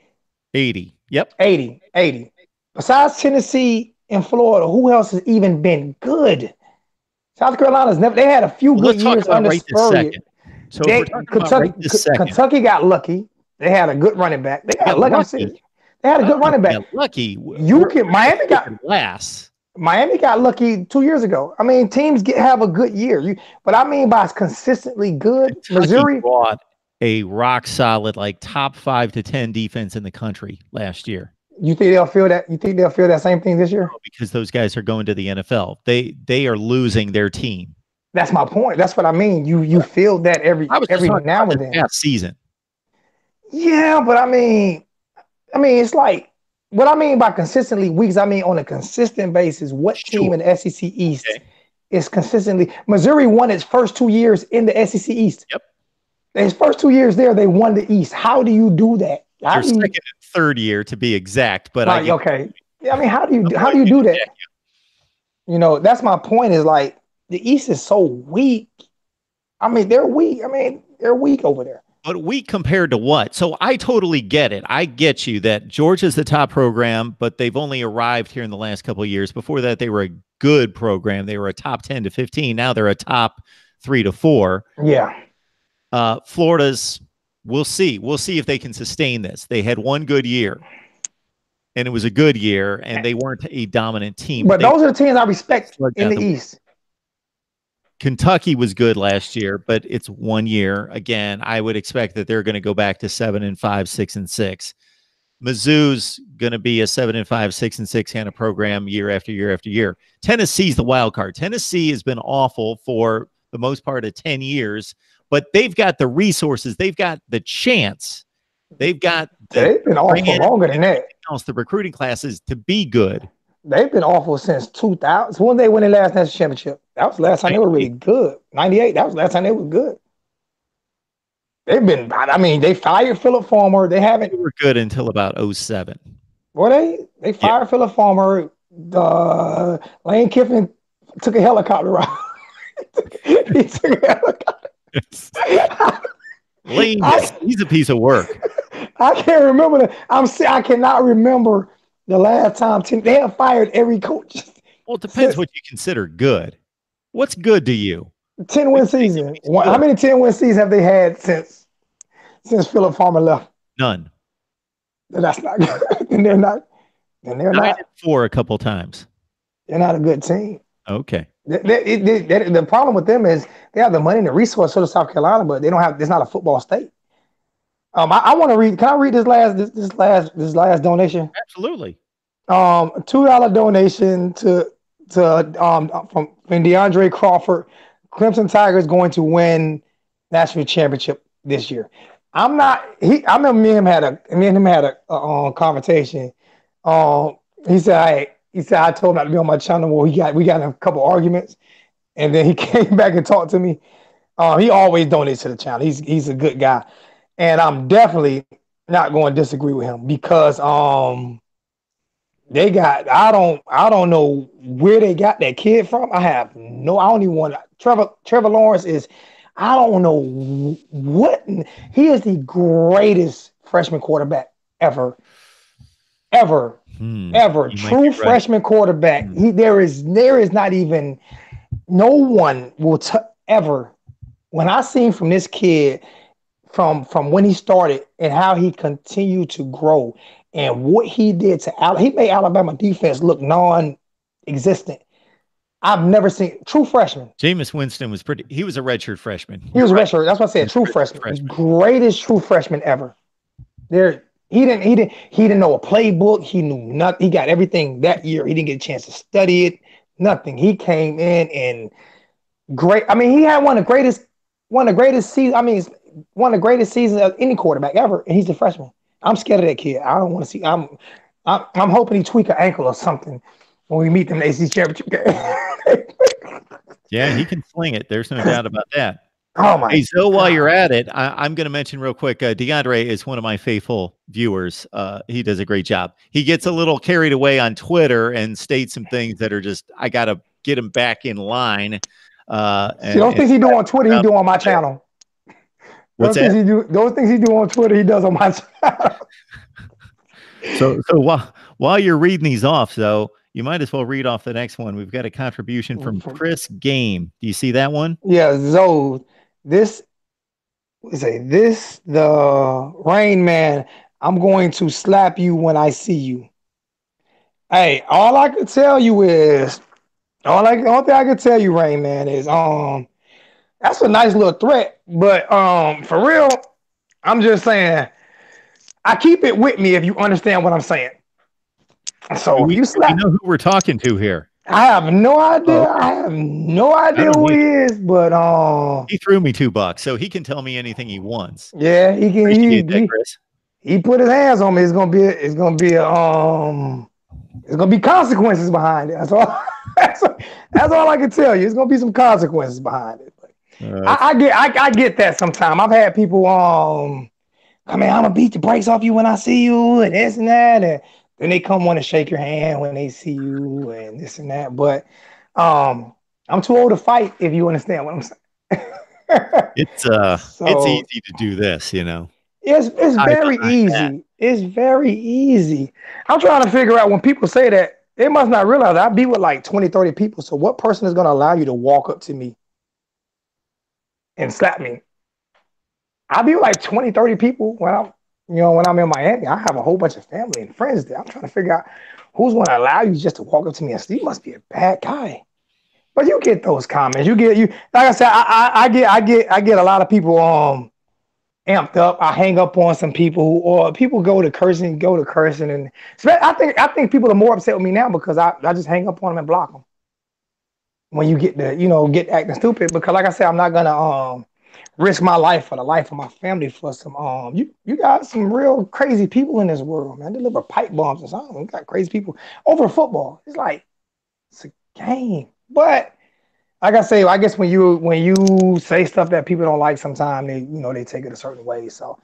80. Yep. 80. Besides Tennessee and Florida, who else has even been good? South Carolina's never. They had a few good years under Spurrier. So Kentucky got lucky. They had a good running back. They got lucky. They had a good running back. Lucky. Miami got last. Miami got lucky 2 years ago. I mean, teams have a good year. But I mean by consistently good. Kentucky Missouri brought a rock solid, like top 5 to 10 defense in the country last year. You think they'll feel that? You think they'll feel that same thing this year? No, because those guys are going to the NFL. They are losing their team. That's my point. That's what I mean. You feel that every now and then. Past season. Yeah, but I mean, it's like what I mean by consistently weeks. I mean on a consistent basis. What team in the SEC East is consistently? Missouri won its first 2 years in the SEC East. Yep. His first 2 years there, they won the East. How do you do that? Their second and third year, to be exact. But okay. I mean, how do you do that? That's my point. Is like the East is so weak. I mean, they're weak. They're weak over there. But weak compared to what? So I totally get it. I get you that Georgia's the top program, but they've only arrived here in the last couple of years. Before that, they were a good program. They were a top 10 to 15. Now they're a top 3 to 4. Yeah. Florida's. We'll see. We'll see if they can sustain this. They had one good year, and it was a good year, and they weren't a dominant team. But those are the teams I respect in the East. Kentucky was good last year, but it's 1 year. Again, I would expect that they're going to go back to 7-5, 6-6. Mizzou's going to be a 7-5, 6-6 kind of program year after year after year. Tennessee's the wild card. Tennessee has been awful for the most part of 10 years. But they've got the resources. They've got the chance. They've got they've been awful longer than that. The recruiting classes to be good. They've been awful since 2000. When they won their last national championship, that was the last time they were really good. 98. That was the last time they were good. they've been. I mean, they fired Philip Farmer. They haven't. They were good until about '07. Well, they Yeah. fired Philip Farmer. The Lane Kiffin took a helicopter ride. He took a helicopter. Lane, I, he's a piece of work. I can't remember I cannot remember the last time they have fired every coach. Well, it depends what you consider good. What's good to you? 10-win season. How many 10-win seasons have they had since Philip Farmer left? None. That's not good. And they're not. And they're 9-4 a couple times. They're not a good team. Okay. The problem with them is they have the money and the resource to South Carolina, but they don't have. It's not a football state. I want to read. Can I read this last donation? Absolutely. $2 donation to from DeAndre Crawford. Clemson Tigers going to win national championship this year. I remember me and him had a conversation. He said I told him not to be on my channel. Well, we got in a couple arguments, and then he came back and talked to me. He always donates to the channel. He's a good guy, and I'm definitely not going to disagree with him because they got I don't know where they got that kid from. I don't even want Trevor Lawrence is I don't know what he is the greatest freshman quarterback ever. True freshman quarterback. There is not even no one will ever. When I seen from this kid from when he started and how he continued to grow and what he did he made Alabama defense look non-existent. I've never seen true freshman. Jameis Winston he was a redshirt freshman. He was a redshirt. That's what I said. True freshman. Greatest true freshman ever. He didn't know a playbook. He knew nothing. He got everything that year. He didn't get a chance to study it. Nothing. He came in and great. I mean, he had one of the greatest seasons. I mean, one of the greatest seasons of any quarterback ever. And he's a freshman. I'm scared of that kid. I don't want to see. I'm hoping he tweak an ankle or something when we meet them in the ACC championship game. Yeah, he can sling it. There's no doubt about that. Oh my! Hey, so while you're at it, I'm going to mention real quick. DeAndre is one of my faithful viewers. He does a great job. He gets a little carried away on Twitter and states some things that are just I got to get him back in line. Those things he do on Twitter, he do on my channel. Those things he do on Twitter, he does on my channel. So while you're reading these off, though, you might as well read off the next one. We've got a contribution from Chris Game. Do you see that one? Yeah, Zoe. The Rain Man. I'm going to slap you when I see you. Hey, all I can tell you is the only thing I can tell you, Rain Man, is that's a nice little threat. But for real, I'm just saying I keep it with me if you understand what I'm saying. So you know who we're talking to here. I have no idea. I have no idea who he is, but he threw me $2, so he can tell me anything he wants. Yeah, he can. He put his hands on me. It's gonna be consequences behind it. That's all. That's all I can tell you. It's gonna be some consequences behind it. I get that sometimes. I've had people I mean, I'm gonna beat the brakes off you when I see you, and this and that, and then they come want to shake your hand when they see you, and this and that. But I'm too old to fight. If you understand what I'm saying. It's easy to do this, you know. It's very easy. It's very easy. I'm trying to figure out when people say that, they must not realize I be with like 20, 30 people. So what person is going to allow you to walk up to me and slap me? I be with like 20, 30 people when I'm in Miami. I have a whole bunch of family and friends there. I'm trying to figure out who's going to allow you just to walk up to me and say, you must be a bad guy. But you get those comments. Like I said, I get a lot of people amped up. I hang up on some people, or people go to cursing, and I think people are more upset with me now because I just hang up on them and block them. When you get get acting stupid, because like I said, I'm not gonna risk my life or the life of my family for some you got some real crazy people in this world, man. They deliver pipe bombs and something. We got crazy people over football. It's a game. But like I say, I guess when you say stuff that people don't like, sometimes they take it a certain way. So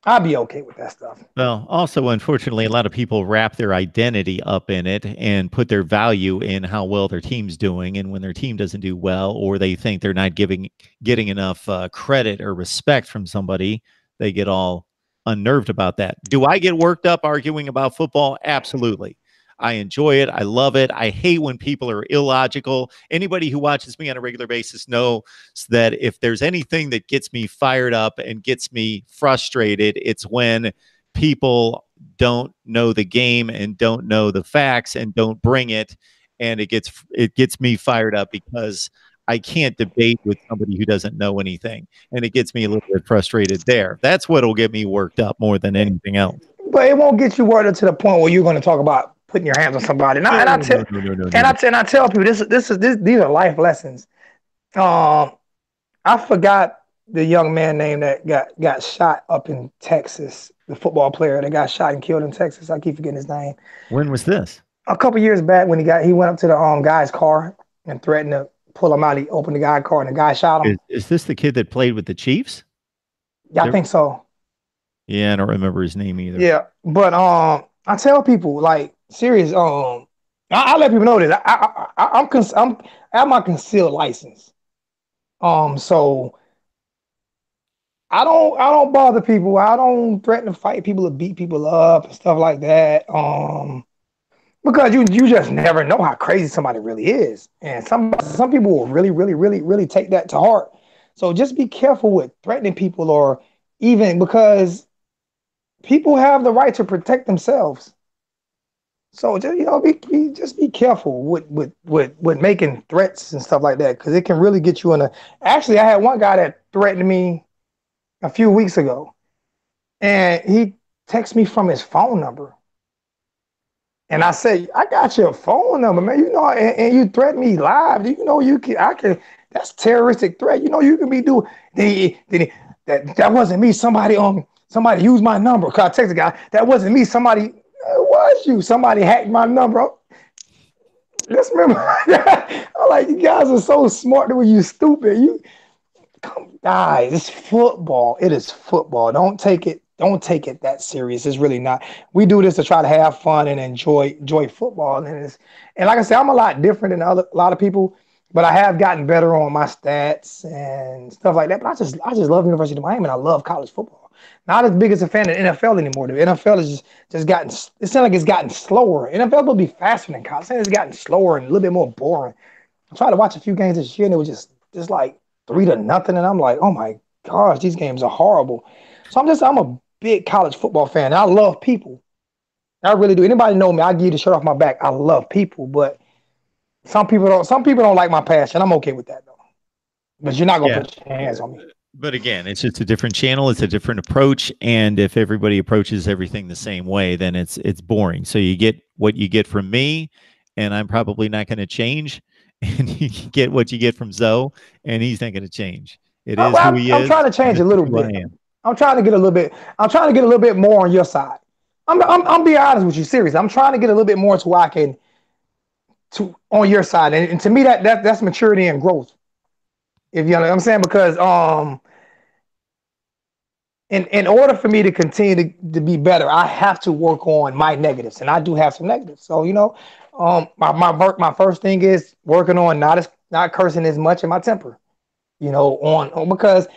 I'll be okay with that stuff. Well, also, unfortunately, a lot of people wrap their identity up in it and put their value in how well their team's doing. And when their team doesn't do well, or they think they're not getting enough credit or respect from somebody, they get all unnerved about that. Do I get worked up arguing about football? Absolutely. I enjoy it. I love it. I hate when people are illogical. Anybody who watches me on a regular basis knows that if there's anything that gets me fired up and gets me frustrated, it's when people don't know the game and don't know the facts and don't bring it, and it gets me fired up because I can't debate with somebody who doesn't know anything, and it gets me a little bit frustrated there. That's what'll get me worked up more than anything else. But it won't get you worked up to the point where you're going to talk about putting your hands on somebody. And I, No, and I no, tell no, no, no, and no. I tell people these are life lessons. Um, I forgot the young man name that got shot up in Texas. The football player that got shot and killed in Texas. I keep forgetting his name. When was this? A couple years back when he went up to the guy's car and threatened to pull him out. He opened the guy's car and the guy shot him. Is this the kid that played with the Chiefs? Yeah, I There, think so. yeah, I don't remember his name either. Yeah, but I tell people like serious. I let people know this. I have my concealed license. So I don't bother people. I don't threaten to fight people or beat people up and stuff like that. Because you just never know how crazy somebody really is, and some people will really take that to heart. So just be careful with threatening people, or even because people have the right to protect themselves. So just just be careful with making threats and stuff like that, because it can really get you in a. Actually, I had one guy that threatened me a few weeks ago, and he texted me from his phone number. And I said, I got your phone number, man. And you threaten me live. I can. That's terroristic threat. You can be doing. That wasn't me. Somebody used my number. Cause I text the guy. That wasn't me. It was you. Somebody hacked my number. Let's remember. I'm like, you guys are so smart when you stupid. Guys, it's football. It is football. Don't take it that serious. It's really not. We do this to try to have fun and enjoy football. And like I said, I'm a lot different than a lot of people, but I have gotten better on my stats and stuff like that. But I just love University of Miami and I love college football. Not as big as a fan of the NFL anymore. The NFL is just gotten. It seems like it's gotten slower. NFL will be faster than college. It's gotten slower and a little bit more boring. I tried to watch a few games this year and it was just like 3-0, and I'm like, oh my gosh, these games are horrible. So I'm a big college football fan. And I love people. I really do. Anybody know me? I give you the shirt off my back. I love people, but some people don't. Some people don't like my passion. I'm okay with that though. But you're not gonna Yeah. put your hands on me. But again, it's just a different channel. It's a different approach, and if everybody approaches everything the same way, then it's boring. So you get what you get from me, and I'm probably not going to change. And you get what you get from Zoe, and he's not going to change. It is who he I'm is. trying to change a This is little who I bit. am. I'm trying to get a little bit. I'm trying to get a little bit more on your side. I'm being honest with you, serious. I'm trying to get a little bit more to where I can to on your side, and to me that's maturity and growth. If you know what I'm saying, because in order for me to continue to be better, I have to work on my negatives, and I do have some negatives. So my first thing is working on not cursing as much in my temper. Because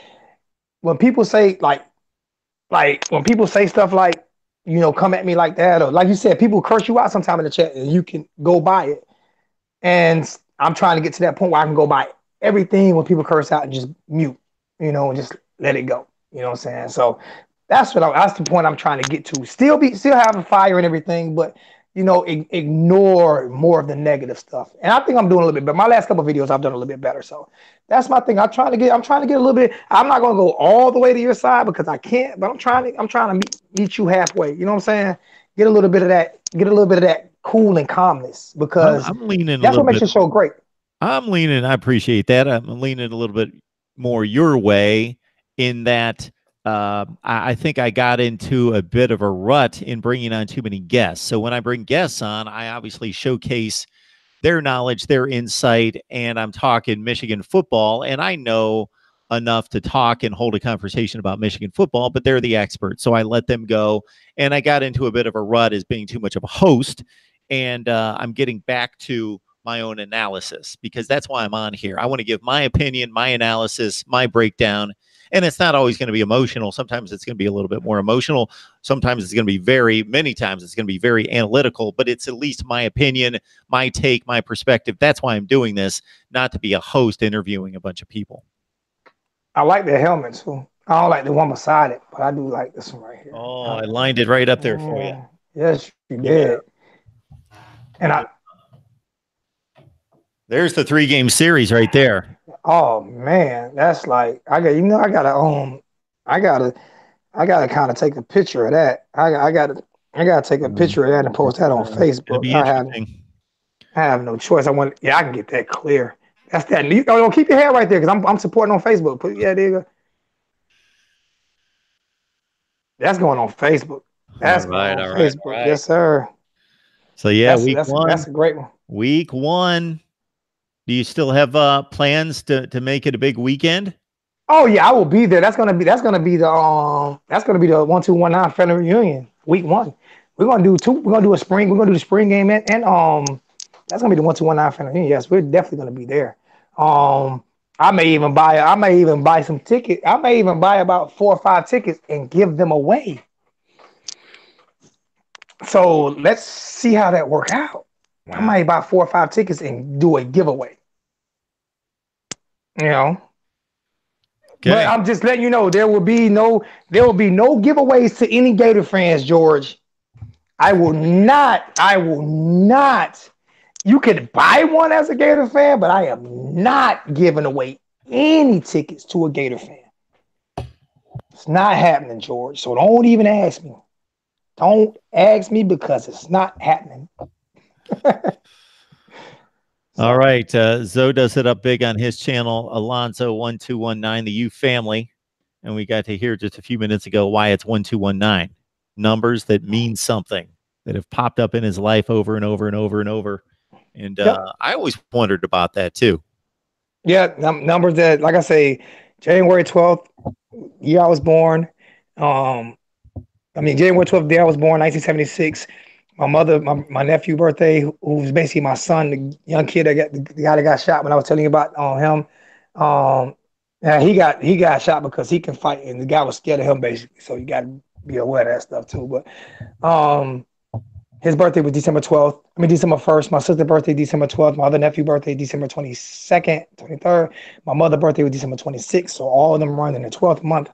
when people say like when people say stuff like come at me like that, or like you said, people curse you out sometime in the chat, and you can go by it. And I'm trying to get to that point where I can go by everything when people curse out and just mute, and just let it go. You know what I'm saying? So that's the point I'm trying to get to. Still have a fire and everything, but ignore more of the negative stuff. And I think I'm doing a little bit better. My last couple of videos I've done a little bit better. So that's my thing. I'm trying to get a little bit. I'm not gonna go all the way to your side because I can't, but I'm trying to meet you halfway. You know what I'm saying? Get a little bit of that cool and calmness, because I'm leaning a that's what little makes bit. your show great. I appreciate that. I'm leaning a little bit more your way in that I think I got into a bit of a rut in bringing on too many guests. So when I bring guests on, I obviously showcase their knowledge, their insight, and I'm talking Michigan football, and I know enough to talk and hold a conversation about Michigan football, but they're the experts, so I let them go, and I got into a bit of a rut as being too much of a host, and I'm getting back to my own analysis because that's why I'm on here. I want to give my opinion, my analysis, my breakdown, and it's not always going to be emotional. Sometimes it's going to be a little bit more emotional. Sometimes it's going to be many times it's going to be very analytical, but it's at least my opinion, my take, my perspective. That's why I'm doing this, not to be a host interviewing a bunch of people. I like the helmet too. I don't like the one beside it, but I do like this one right here. Oh, I lined it right up there for you. Yes, you did. And there's the 3-game series right there. Oh man, that's like I gotta kind of take a picture of that. I gotta take a picture of that and post that on Facebook. I have no choice. I can get that clear. That's that. Don't keep your head right there because I'm supporting on Facebook. There you go. That's going on Facebook. That's going on Facebook. Right. Yes, sir. So yeah, week one. That's a great one. Week 1. Do you still have plans to make it a big weekend? Oh yeah, I will be there. That's gonna be the 1219 family reunion. Week 1. We're gonna do 2. We're gonna do a spring. We're gonna do the spring game and that's gonna be the 1219 family reunion. Yes, we're definitely gonna be there. I may even buy some tickets. I may even buy about 4 or 5 tickets and give them away. So let's see how that works out. Wow. I might buy 4 or 5 tickets and do a giveaway. You know. Okay. But I'm just letting you know there will be no giveaways to any Gator fans, George. I will not. You could buy one as a Gator fan, but I am not giving away any tickets to a Gator fan. It's not happening, George. So don't even ask me. Don't ask me because it's not happening. All right. Zoe does it up big on his channel, Alonzo1219, the U family. And we got to hear just a few minutes ago why it's 1219. Numbers that mean something, that have popped up in his life over and over and over and over. And I always wondered about that too. Yeah, numbers that, like I say, January 12th, year I was born. January 12th, day I was born, 1976. My mother, my nephew birthday, who was basically my son, the young kid the guy that got shot when I was telling you about him. He got shot because he can fight, and the guy was scared of him basically. So you got to be aware of that stuff too. But his birthday was December 1st. My sister's birthday, December 12th. My other nephew birthday, December 22nd, 23rd. My mother's birthday was December 26th. So all of them run in the 12th month.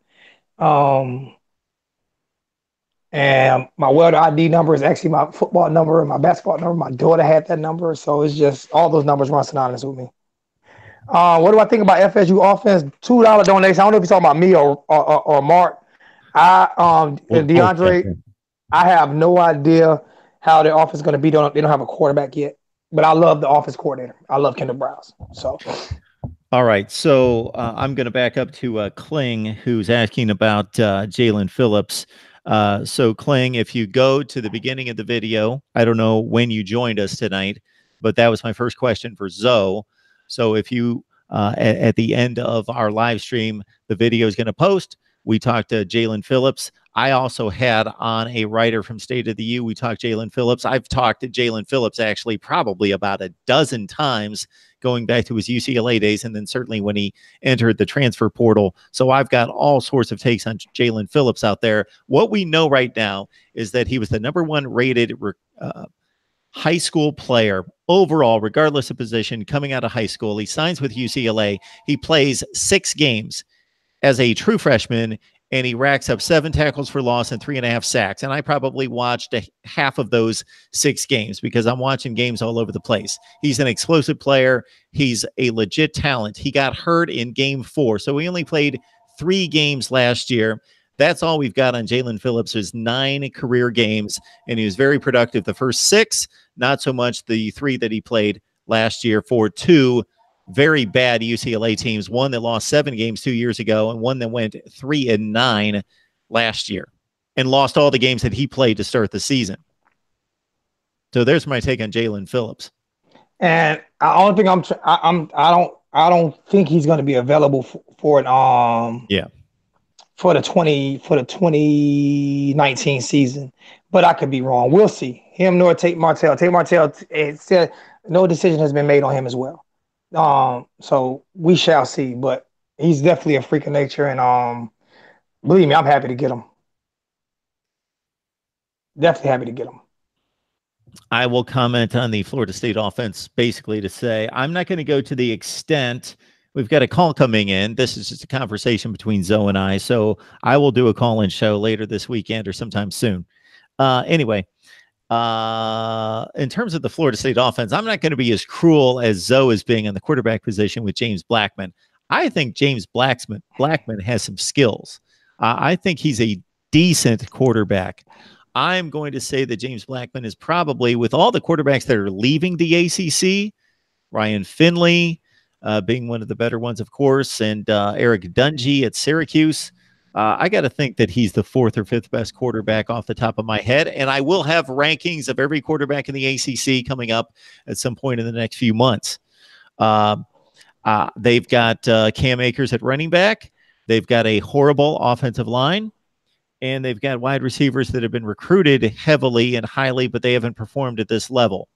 And my welder ID number is actually my football number and my basketball number. My daughter had that number. So it's just all those numbers run synonymous with me. What do I think about FSU offense? $2 donation. I don't know if you're talking about me or Mark. DeAndre, I have no idea how the offense is going to be. They don't have a quarterback yet. But I love the offense coordinator. I love Kendall Browse. So. All right. So I'm going to back up to Kling, who's asking about Jalen Phillips. So Kling, if you go to the beginning of the video, I don't know when you joined us tonight, but that was my first question for Zoe. So if you, at the end of our live stream, the video is going to post. We talked to Jalen Phillips. I also had on a writer from State of the U. We talked Jalen Phillips. I've talked to Jalen Phillips actually probably about a dozen times going back to his UCLA days, and then certainly when he entered the transfer portal. So I've got all sorts of takes on Jalen Phillips out there. What we know right now is that he was the #1 rated high school player overall, regardless of position, coming out of high school. He signs with UCLA. He plays 6 games as a true freshman, and he racks up 7 tackles for loss and 3.5 sacks. And I probably watched half of those 6 games because I'm watching games all over the place. He's an explosive player. He's a legit talent. He got hurt in game 4, so he only played 3 games last year. That's all we've got on Jalen Phillips is 9 career games, and he was very productive the first 6, not so much the 3 that he played last year for 2 very bad UCLA teams, one that lost 7 games 2 years ago and one that went 3-9 last year and lost all the games that he played to start the season. So there's my take on Jalen Phillips. And I don't think I don't think he's going to be available for an Yeah. for the 2019 season, but I could be wrong. We'll see. Him nor Tate Martell. Tate Martell said no decision has been made on him as well. So we shall see. But he's definitely a freak of nature, and believe me, I'm happy to get him. Definitely happy to get him. I will comment on the Florida State offense basically to say I'm not going to go to the extent. We've got a call coming in. This is just a conversation between Zoe and I. So I will do a call-in show later this weekend or sometime soon. Anyway, in terms of the Florida State offense, I'm not going to be as cruel as Zoe is being in the quarterback position with James Blackman. I think James Blackman has some skills. I think he's a decent quarterback. I'm going to say that James Blackman is probably, with all the quarterbacks that are leaving the ACC, Ryan Finley being one of the better ones, of course, and Eric Dungy at Syracuse. I got to think that he's the fourth or fifth best quarterback off the top of my head. And I will have rankings of every quarterback in the ACC coming up at some point in the next few months. They've got Cam Akers at running back. They've got a horrible offensive line. And they've got wide receivers that have been recruited heavily and highly, but they haven't performed at this level.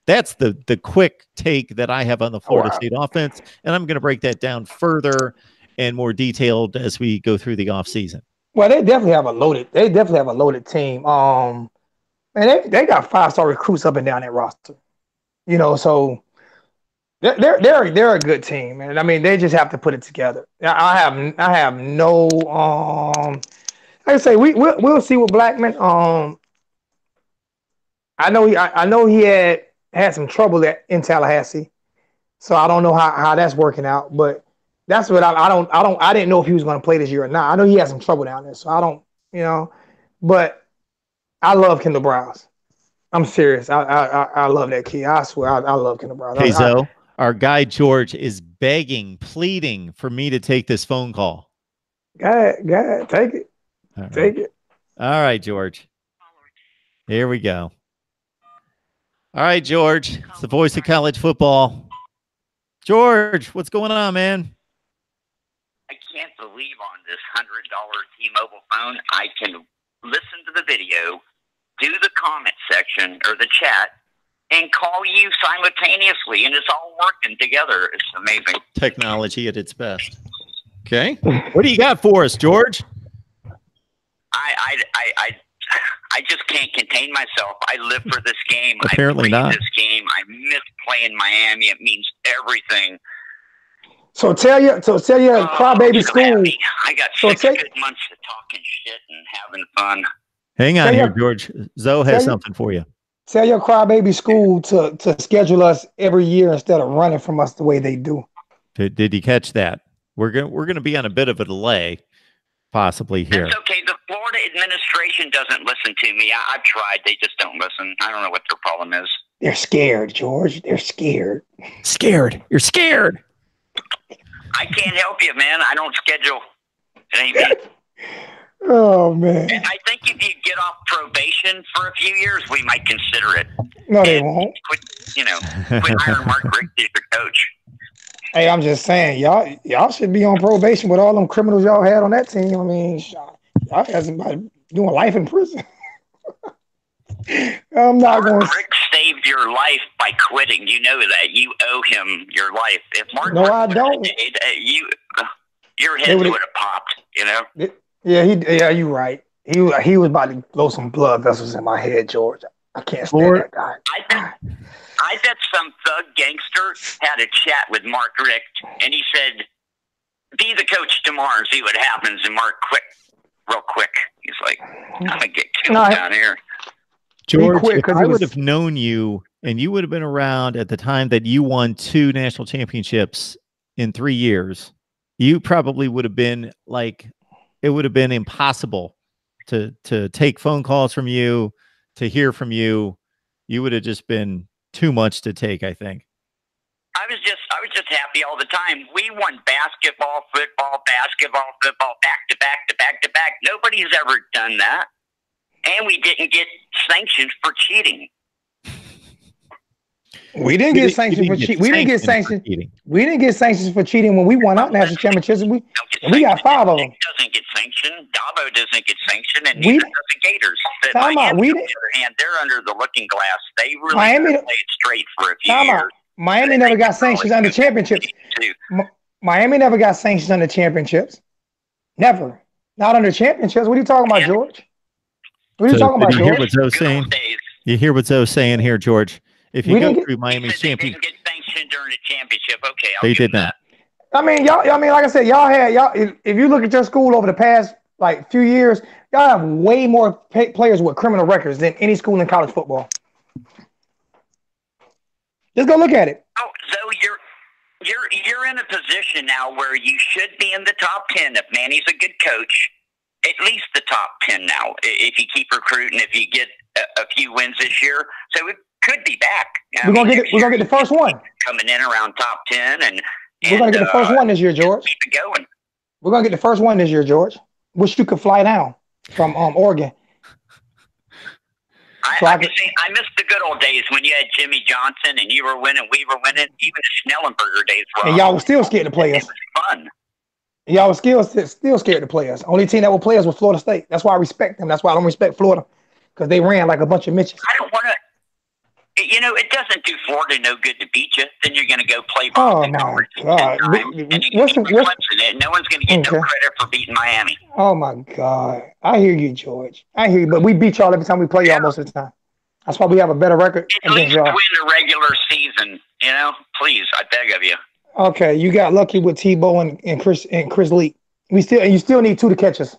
That's the quick take that I have on the Florida State offense. And I'm going to break that down further and more detailed as we go through the offseason. Well, they definitely have a loaded team. And they got 5-star recruits up and down that roster. You know, so they're a good team, and I mean they just have to put it together. I have no like I say we'll see with Blackman. I know he had some trouble in Tallahassee, so I don't know how that's working out. But that's what I didn't know if he was going to play this year or not. I know he had some trouble down there, so I don't But I love Kendall Browse. I'm serious. I love that kid. I swear I love Kendall Browse. Hey, Zoe, our guy George is begging, pleading for me to take this phone call. Go ahead, take it. All take right. it. All right, George. Here we go. All right, George. It's the voice of college football. George, what's going on, man? I can't believe on this $100 T-Mobile phone, I can listen to the video, do the comment section or the chat, and call you simultaneously, and it's all working together. It's amazing. Technology at its best. Okay. What do you got for us, George? I just can't contain myself. I live for this game. Apparently I not. this game. I miss playing Miami. It means everything. So tell your crybaby school. I got 6 good months of talking shit and having fun. Hang on here, George. Zoe has something for you. Tell your crybaby school to schedule us every year instead of running from us the way they do. Did you catch that? We're gonna be on a bit of a delay, possibly here. That's okay. The Florida administration doesn't listen to me. I've tried. They just don't listen. I don't know what their problem is. They're scared, George. They're scared. Scared. You're scared. I can't help you, man. I don't schedule. It ain't me. Oh, man. And I think if you get off probation for a few years, we might consider it. No, they won't. Quit hiring Mark Riggs as your coach. Hey, I'm just saying, y'all should be on probation with all them criminals y'all had on that team. I mean, y'all had somebody doing life in prison. I'm not going to. Rick saved your life by quitting. You know that. You owe him your life. If Mark, no, I don't. Your head would have popped. You know. Yeah, you're right. He was about to blow some blood vessels in my head, George. I can't stand that guy. I bet some thug gangster had a chat with Mark Richt, and he said, "Be the coach tomorrow and see what happens." And Mark quit real quick. He's like, "I'm gonna get killed down here." George, if I would have known you, and you would have been around at the time that you won 2 national championships in 3 years, you probably would have been like, it would have been impossible to take phone calls from you, to hear from you. You would have just been too much to take, I think. I was just happy all the time. We won basketball, football, back to back to back to back. Nobody's ever done that. And we didn't get sanctioned for cheating. We didn't get sanctioned for cheating. We didn't get sanctioned. We didn't get sanctions for cheating when we won out national championships. We got 5 of them. Doesn't get sanctioned. Dabo doesn't get sanctioned, and neither does the Gators. Miami, on the other hand, they're under the looking glass. They really played straight for a few years. Miami never got sanctions under championships. Miami never got sanctions under championships. Never. Not under championships. What are you talking about, George? What are you talking about, George? You hear what Zoe's saying? You hear what Zoe's saying here, George? If you go through Miami's championship, they didn't get sanctioned during the championship. Okay, they did not. I mean, like I said, if you look at your school over the past few years, y'all have way more players with criminal records than any school in college football. Just go look at it. Oh, so you're in a position now where you should be in the top 10 if Manny's a good coach. At least the top 10 now, if you keep recruiting, if you get a few wins this year. So it could be back. We're gonna get the first one. Coming in around top 10, and we're gonna get the first one this year, George. Keep it going. We're gonna get the first one this year, George. Wish you could fly down from Oregon. I miss the good old days when you had Jimmy Johnson and you were winning, we were winning. Even the Schnellenberger days were. And y'all were still scared to play us. It was fun. Y'all was still scared to play us. Only team that will play us was Florida State. That's why I respect them. That's why I don't respect Florida, because they ran like a bunch of Mitches. I don't want to. It doesn't do Florida no good to beat you. Then you're going to go play. Oh my God! No one's going to get no credit for beating Miami. Oh my God! I hear you, George. I hear you, but we beat y'all every time we play y'all most of the time. That's why we have a better record. At least win the regular season. Please, I beg of you. Okay, you got lucky with Tebow and Chris Lee. You still need 2 to catch us.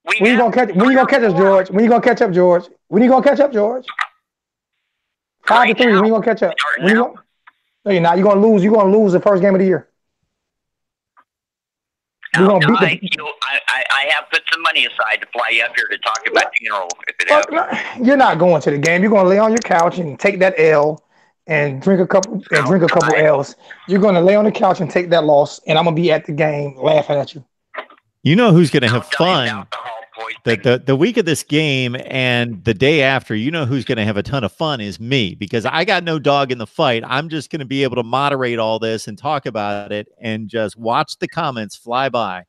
When you gonna catch us, George? When you gonna catch up, George? When you gonna catch up, George? 5 to 3. When you gonna catch up? No, you're not. You're gonna lose. You're gonna lose the first game of the year. I have put some money aside to fly you up here to talk about the funeral if it happens. You're not going to the game. You're gonna lay on your couch and take that L and drink a couple L's. You're gonna lay on the couch and take that loss, and I'm gonna be at the game laughing at you. You know who's gonna have fun? The week of this game and the day after, you know who's going to have a ton of fun is me, because I got no dog in the fight. I'm just going to be able to moderate all this and talk about it and just watch the comments fly by.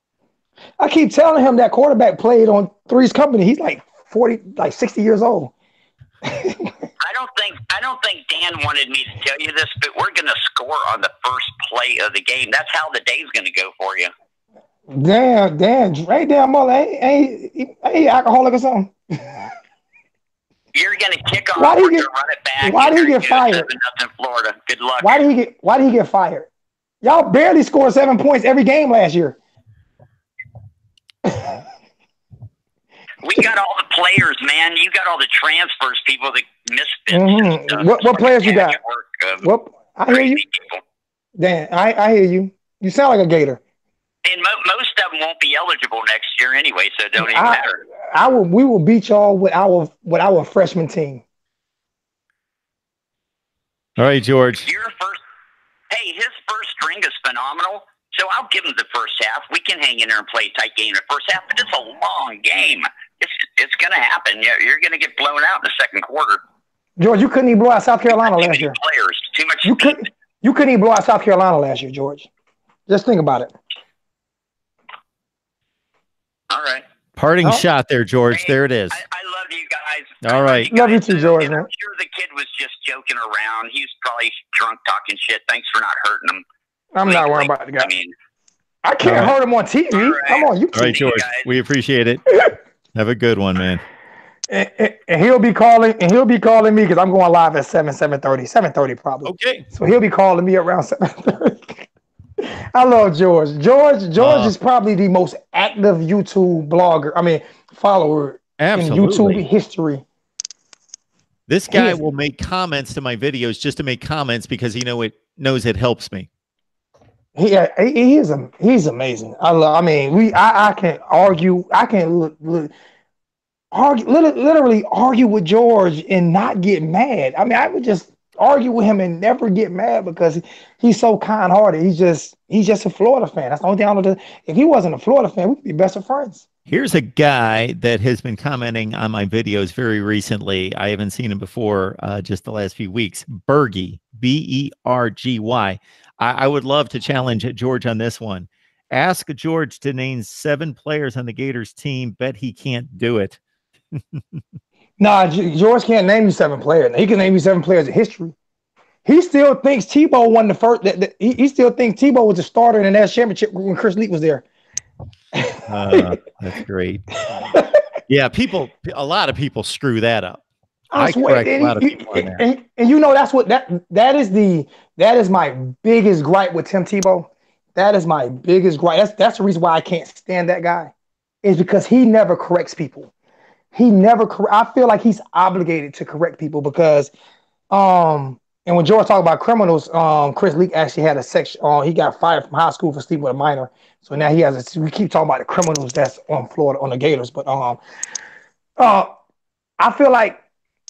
I keep telling him that quarterback played on Three's Company. He's like 60 years old. I don't think Dan wanted me to tell you this, but we're going to score on the first play of the game. That's how the day's going to go for you. Damn, right there, mother. Ain't alcoholic or something. You're gonna kick off. Run it back. Why did he get fired? In Florida. Good luck. Why did he get fired? Y'all barely scored 7 points every game last year. We got all the players, man. You got all the transfers, people that missed. What players you got? I hear you. Dan, I hear you. You sound like a Gator. And most of them won't be eligible next year anyway, so it don't even matter. We will beat y'all with our freshman team. All right, George. His first string is phenomenal. So I'll give him the first half. We can hang in there and play a tight game in the first half, but it's a long game. It's going to happen. You're going to get blown out in the second quarter. George, you couldn't even blow out South Carolina last year. Players, too much. You couldn't even blow out South Carolina last year, George. Just think about it. All right. Parting shot there, George. Hey, there it is. I love you guys. All right. Love you too, George. Man. I'm sure the kid was just joking around. He was probably drunk talking shit. Thanks for not hurting him. I'm not worried about the guy. I can't hurt him on TV. Right. Come on, you. All right, George. We appreciate it. Have a good one, man. And he'll be calling me because I'm going live at 7:30 probably. Okay. So he'll be calling me around 7:30. I love George. George is probably the most active YouTube follower in YouTube history. This guy will make comments to my videos just to make comments because he knows it helps me. He's amazing. I can argue. I can literally argue with George and not get mad. I would just argue with him and never get mad because he's so kind-hearted. He's just a Florida fan. That's the only thing I know. If he wasn't a Florida fan, we'd be best of friends. Here's a guy that has been commenting on my videos very recently. I haven't seen him before, just the last few weeks. Bergy, Bergy. I would love to challenge George on this one. Ask George to name 7 players on the Gators team. Bet he can't do it. Nah, George can't name you 7 players. He can name you 7 players of history. He still thinks Tebow won the first. He still thinks Tebow was the starter in the national championship when Chris Leak was there. That's great. Yeah, a lot of people screw that up. I swear, correct a lot of people on that. And you know that's what that is my biggest gripe with Tim Tebow. That is my biggest gripe. That's the reason why I can't stand that guy, is because he never corrects people. I feel like he's obligated to correct people because and when George talked about criminals, Chris Leak actually had a section. He got fired from high school for sleeping with a minor. So now he has. We keep talking about the criminals that's on Florida on the Gators, but I feel like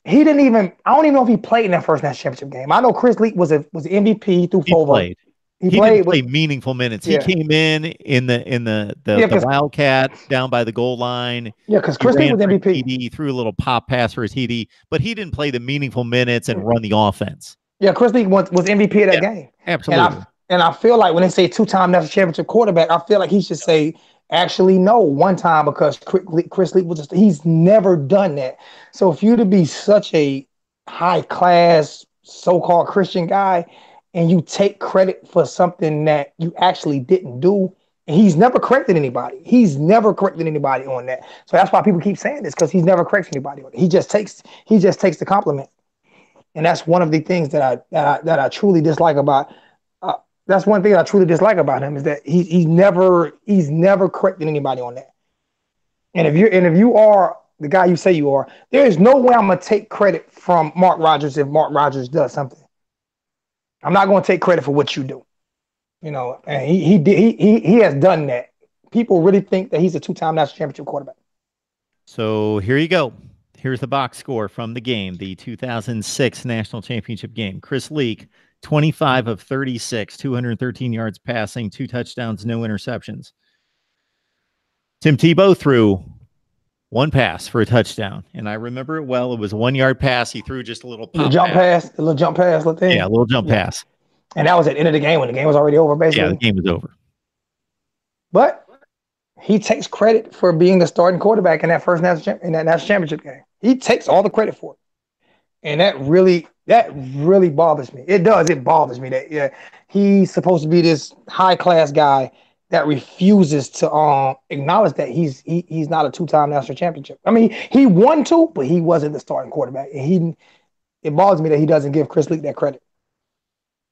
he didn't even. I don't even know if he played in that first national championship game. I know Chris Leak was MVP through FOVA. He didn't play meaningful minutes. Yeah. He came in the Wildcat down by the goal line. Yeah, because Chris Leak was MVP. He threw a little pop pass for his TD, but he didn't play the meaningful minutes and run the offense. Yeah, Chris Leak was MVP of that game. Absolutely. And I feel like when they say 2-time national championship quarterback, I feel like he should say actually no 1 time, because Chris Leak he's never done that. So for you to be such a high class so-called Christian guy and you take credit for something that you actually didn't do, and he's never corrected anybody. He's never corrected anybody on that. So that's why people keep saying this, because he's never corrected anybody on it. He just takes the compliment. And that's one of the things that I truly dislike about. That's one thing I truly dislike about him, is that he's never corrected anybody on that. And if you are the guy you say you are, there is no way I'm gonna take credit from Mark Rogers if Mark Rogers does something. I'm not gonna take credit for what you do. You know, and he has done that. People really think that he's a 2-time national championship quarterback. So here you go. Here's the box score from the game, the 2006 national championship game. Chris Leak, 25 of 36, 213 yards passing, 2 touchdowns, no interceptions. Tim Tebow threw 1 pass for a touchdown, and I remember it well. It was a 1-yard pass. He threw just a little pop jump pass, a little jump pass. Yeah, a little jump pass. And that was at the end of the game when the game was already over, basically. Yeah, the game was over. But he takes credit for being the starting quarterback in that first national championship game. He takes all the credit for it. And that really bothers me. It does. It bothers me that he's supposed to be this high class guy that refuses to acknowledge that he's not a 2-time national championship. I mean, he won 2, but he wasn't the starting quarterback. And it bothers me that he doesn't give Chris Leak that credit.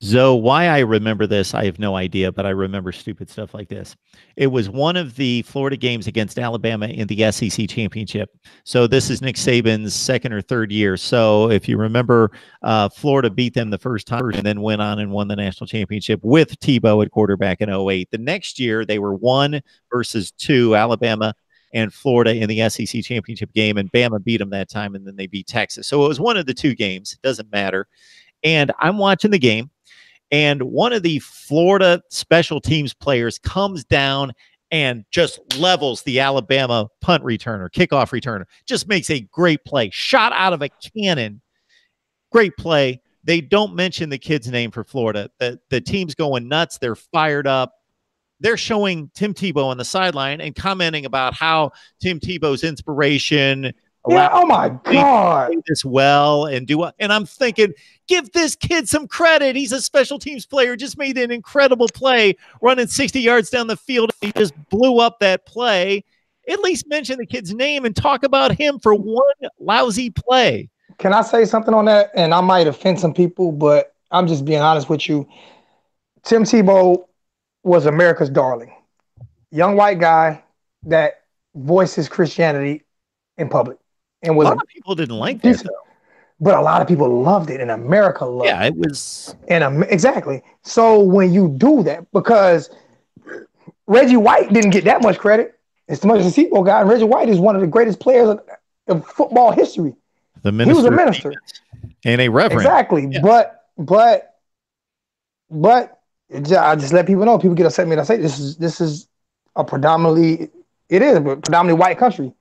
Zoe, why I remember this, I have no idea, but I remember stupid stuff like this. It was one of the Florida games against Alabama in the SEC championship. So this is Nick Saban's 2nd or 3rd year. So if you remember, Florida beat them the first time and then went on and won the national championship with Tebow at quarterback in 2008. The next year, they were 1 versus 2, Alabama and Florida in the SEC championship game, and Bama beat them that time, and then they beat Texas. So it was one of the 2 games. It doesn't matter. And I'm watching the game. And one of the Florida special teams players comes down and just levels the Alabama punt returner, kickoff returner, just makes a great play, shot out of a cannon. Great play. They don't mention the kid's name for Florida. The team's going nuts. They're fired up. They're showing Tim Tebow on the sideline and commenting about how Tim Tebow's inspiration. Yeah, oh my God. This well and do what? And I'm thinking, give this kid some credit. He's a special teams player, just made an incredible play, running 60 yards down the field. He just blew up that play. At least mention the kid's name and talk about him for 1 lousy play. Can I say something on that? And I might offend some people, but I'm just being honest with you. Tim Tebow was America's darling. Young white guy that voices Christianity in public. And was a lot of people didn't like that, though. But a lot of people loved it, and America loved it. Yeah, it was. And exactly. So when you do that, because Reggie White didn't get that much credit as much as the Tebow guy, and Reggie White is one of the greatest players of football history. He was a minister and a reverend. Exactly. Yeah. But I just let people know. People get upset at me. I say this is a predominantly It is a predominantly white country.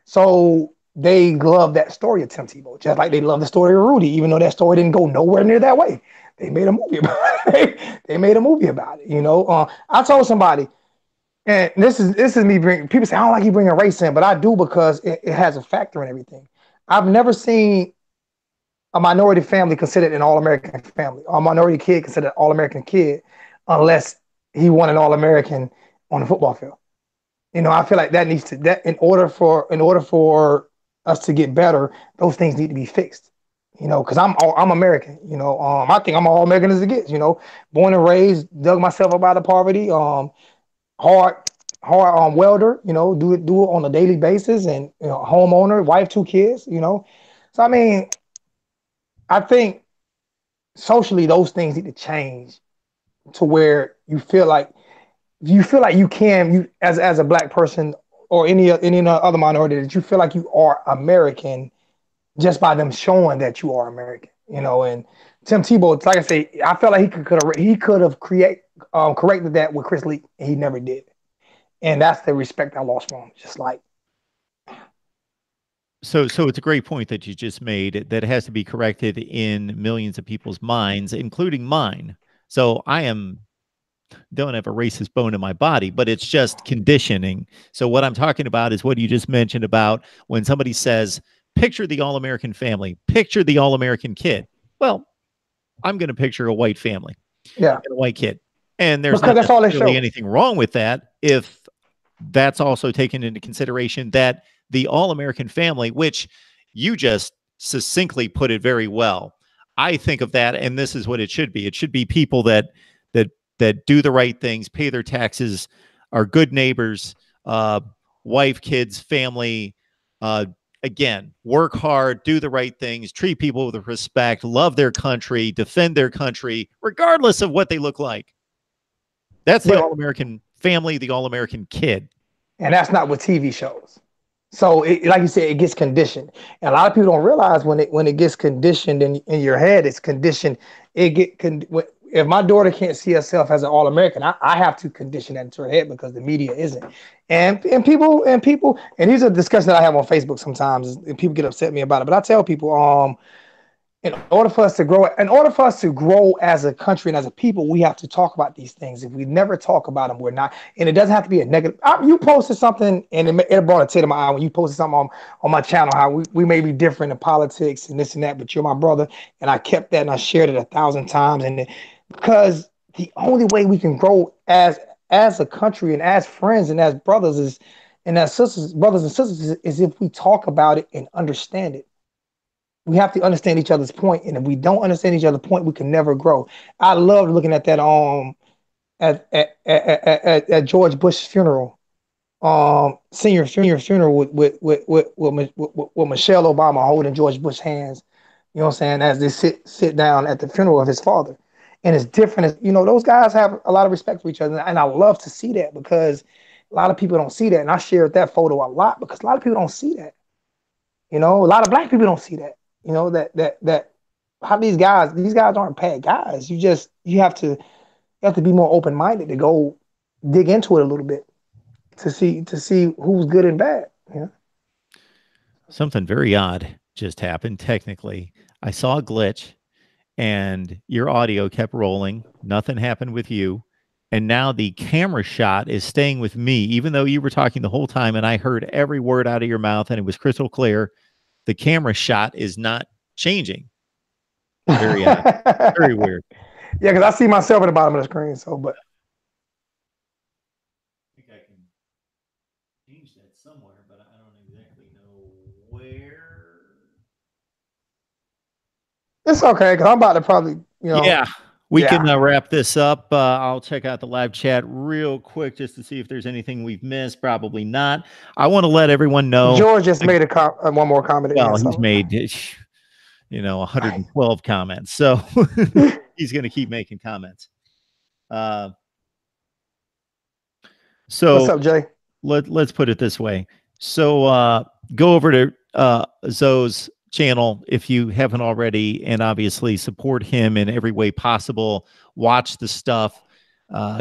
So they love that story of Tim Tebow, just like they love the story of Rudy, even though that story didn't go nowhere near that way. They made a movie about it. They made a movie about it. You know, I told somebody, and this is me bringing. People say I don't like you bringing race in, but I do because it has a factor in everything. I've never seen a minority family considered an all-American family, or a minority kid considered an all-American kid, unless he won an all-American on the football field. You know, I feel like that needs to that in order for us to get better, those things need to be fixed. You know, because I'm American. You know, I think I'm all American as it gets. You know, born and raised, dug myself up out of poverty. Hard welder. You know, do it on a daily basis, and you know, homeowner, wife, 2 kids. You know, so I mean, I think socially those things need to change to where you feel like you can as a black person or any other minority that you feel like you are American just by them showing that you are American, you know. And Tim Tebow, like I say, I felt like he could have corrected that with Chris Lee, and he never did. And that's the respect I lost from him. Just like So it's a great point that you just made that has to be corrected in millions of people's minds, including mine. So don't have a racist bone in my body, but it's just conditioning. So what I'm talking about is what you just mentioned about when somebody says, picture the all-American family, picture the all-American kid. Well, I'm going to picture a white family, yeah, and a white kid. And there's because not that's all they necessarily show. anything wrong with that if that's also taken into consideration that the all-American family, which you just succinctly put it very well. I think of that, and this is what it should be. It should be people that do the right things, pay their taxes, are good neighbors, wife, kids, family, again, work hard, do the right things, treat people with respect, love their country, defend their country, regardless of what they look like. That's the all-American family, the all-American kid. And that's not what TV shows. So, like you said, it gets conditioned, and a lot of people don't realize when it gets conditioned in your head, it's conditioned. If my daughter can't see herself as an all-American, I have to condition that into her head because the media isn't. And people, and these are discussions that I have on Facebook sometimes, and people get upset at me about it. But I tell people, in order for us to grow as a country and as a people, we have to talk about these things. If we never talk about them, we're not. And it doesn't have to be a negative. You posted something, and it brought a tear to my eye when you posted something on my channel, how we may be different in politics and this and that, but you're my brother. And I kept that and I shared it 1,000 times. And because the only way we can grow as a country and as friends and as brothers and as brothers and sisters is if we talk about it and understand it. We have to understand each other's point, and if we don't understand each other's point, we can never grow. I loved looking at that at George Bush's funeral, senior funeral with Michelle Obama holding George Bush's hands. You know what I'm saying? As they sit down at the funeral of his father, and it's different. You know, those guys have a lot of respect for each other, and I love to see that because a lot of people don't see that, and I shared that photo a lot because a lot of people don't see that. You know, a lot of black people don't see that. You know, that how these guys aren't bad guys. You have to be more open-minded to go dig into it a little bit to see who's good and bad. Yeah. Something very odd just happened technically. I saw a glitch and your audio kept rolling. Nothing happened with you. And now the camera shot is staying with me, even though you were talking the whole time and I heard every word out of your mouth and it was crystal clear. The camera shot is not changing. Very odd. Very weird. Yeah, because I see myself at the bottom of the screen. So, but I think I can change that somewhere, but I don't exactly know where. It's okay because I'm about to probably, Yeah, we can wrap this up. I'll check out the live chat real quick just to see if there's anything we've missed. Probably not. I want to let everyone know. George just made one more comment. Well, he's made 112 comments, so he's going to keep making comments. So what's up, Jay? Let's put it this way. So go over to Zoe's channel if you haven't already, and obviously support him in every way possible. Watch the stuff.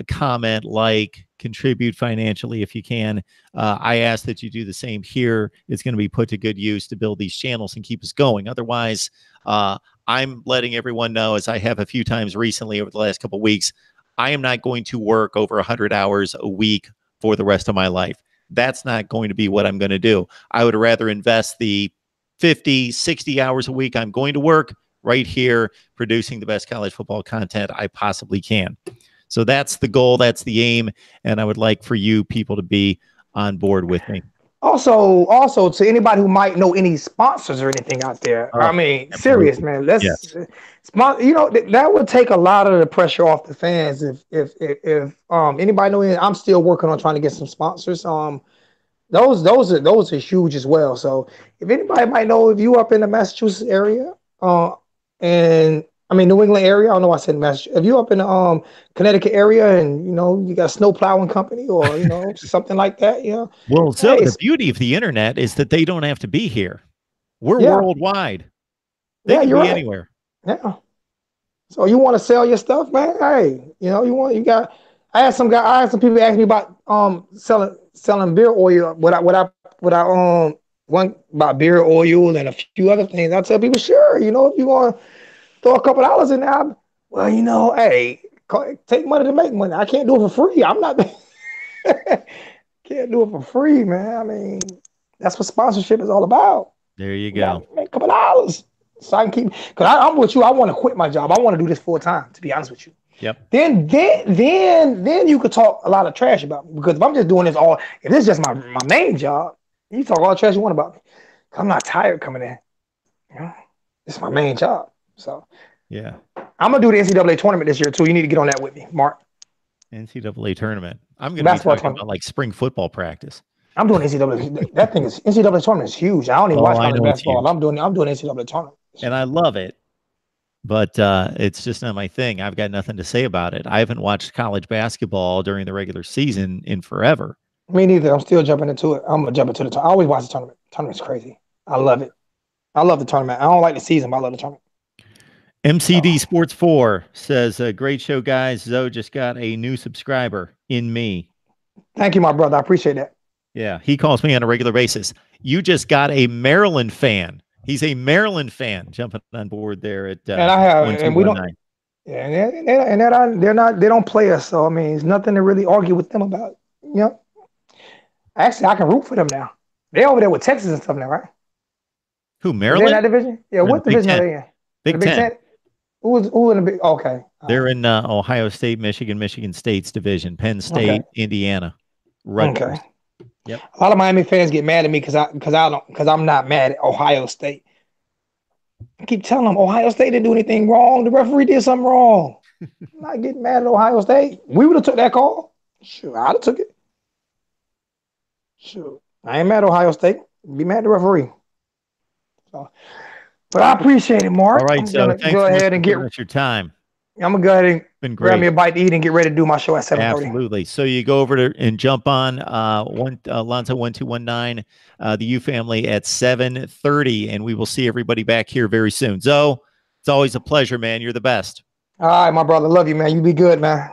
comment, like, contribute financially if you can. I ask that you do the same here. It's going to be put to good use to build these channels and keep us going. Otherwise, I'm letting everyone know, as I have a few times recently over the last couple of weeks, I am not going to work over 100 hours a week for the rest of my life. That's not going to be what I'm going to do. I would rather invest the 50, 60 hours a week I'm going to work right here producing the best college football content I possibly can. So that's the goal. That's the aim. And I would like for you people to be on board with me. Also to anybody who might know any sponsors or anything out there. I mean, absolutely. Serious, man. Let's that would take a lot of the pressure off the fans if anybody know I'm still working on trying to get some sponsors. Those are huge as well. So if anybody might know, if you up in the Massachusetts area, and I mean New England area, I don't know why I said Massachusetts. If you up in the Connecticut area and you got a snow plowing company or something like that, Well, so the beauty of the internet is that they don't have to be here. We're worldwide. They can be anywhere. Yeah. So you want to sell your stuff, man? Hey, I had some people ask me about selling beer oil. One about beer oil and a few other things. I tell people, sure, if you want to throw a couple dollars in there, well, hey, take money to make money. I can't do it for free. I'm not can't do it for free, man. I mean, that's what sponsorship is all about. There you go. Make a couple dollars so I can keep. Because I'm with you. I want to quit my job. I want to do this full time. To be honest with you. Yep. Then you could talk a lot of trash about me, because if I'm just doing this if this is just my main job, you talk all the trash you want about me. I'm not tired coming in. It's my main job. So yeah, I'm gonna do the NCAA tournament this year too. You need to get on that with me, Mark. NCAA tournament. I'm gonna be talking about like spring football practice. I'm doing NCAA. That thing is NCAA tournament is huge. I don't even watch college basketball. I'm doing NCAA tournament. And I love it. But it's just not my thing. I've got nothing to say about it. I haven't watched college basketball during the regular season in forever. Me neither. I'm still jumping into it. I'm going to jump into the tournament. I always watch the tournament. Tournament's crazy. I love it. I love the tournament. I don't like the season, but I love the tournament. MCD Sports 4 says, great show, guys. Zoe just got a new subscriber in me. Thank you, my brother. I appreciate that. Yeah, he calls me on a regular basis. You just got a Maryland fan. He's a Maryland fan jumping on board there at and I have, and we don't. Yeah, and they don't play us. So I mean, it's nothing to really argue with them about. Actually, I can root for them now. They're over there with Texas and stuff now, right? Who, Maryland? They're in that division? Yeah, what division are they in? Big Ten. Who in the big? Okay. They're in Ohio State, Michigan State's division, Penn State, Indiana, Rutgers. Okay. Yep. A lot of Miami fans get mad at me because I'm not mad at Ohio State. I keep telling them Ohio State didn't do anything wrong. The referee did something wrong. I'm not getting mad at Ohio State. We would have took that call. Sure, I'd have took it. Sure. I ain't mad at Ohio State. Be mad at the referee. So, but I appreciate it, Mark. All right, so thanks go ahead and get your time. I'm gonna go ahead and grab me a bite to eat and get ready to do my show at 7:30. Absolutely. So you go over and jump on Lonzo 1219, the U family at 7:30, and we will see everybody back here very soon. Zoe, it's always a pleasure, man. You're the best. All right, my brother. Love you, man. You be good, man.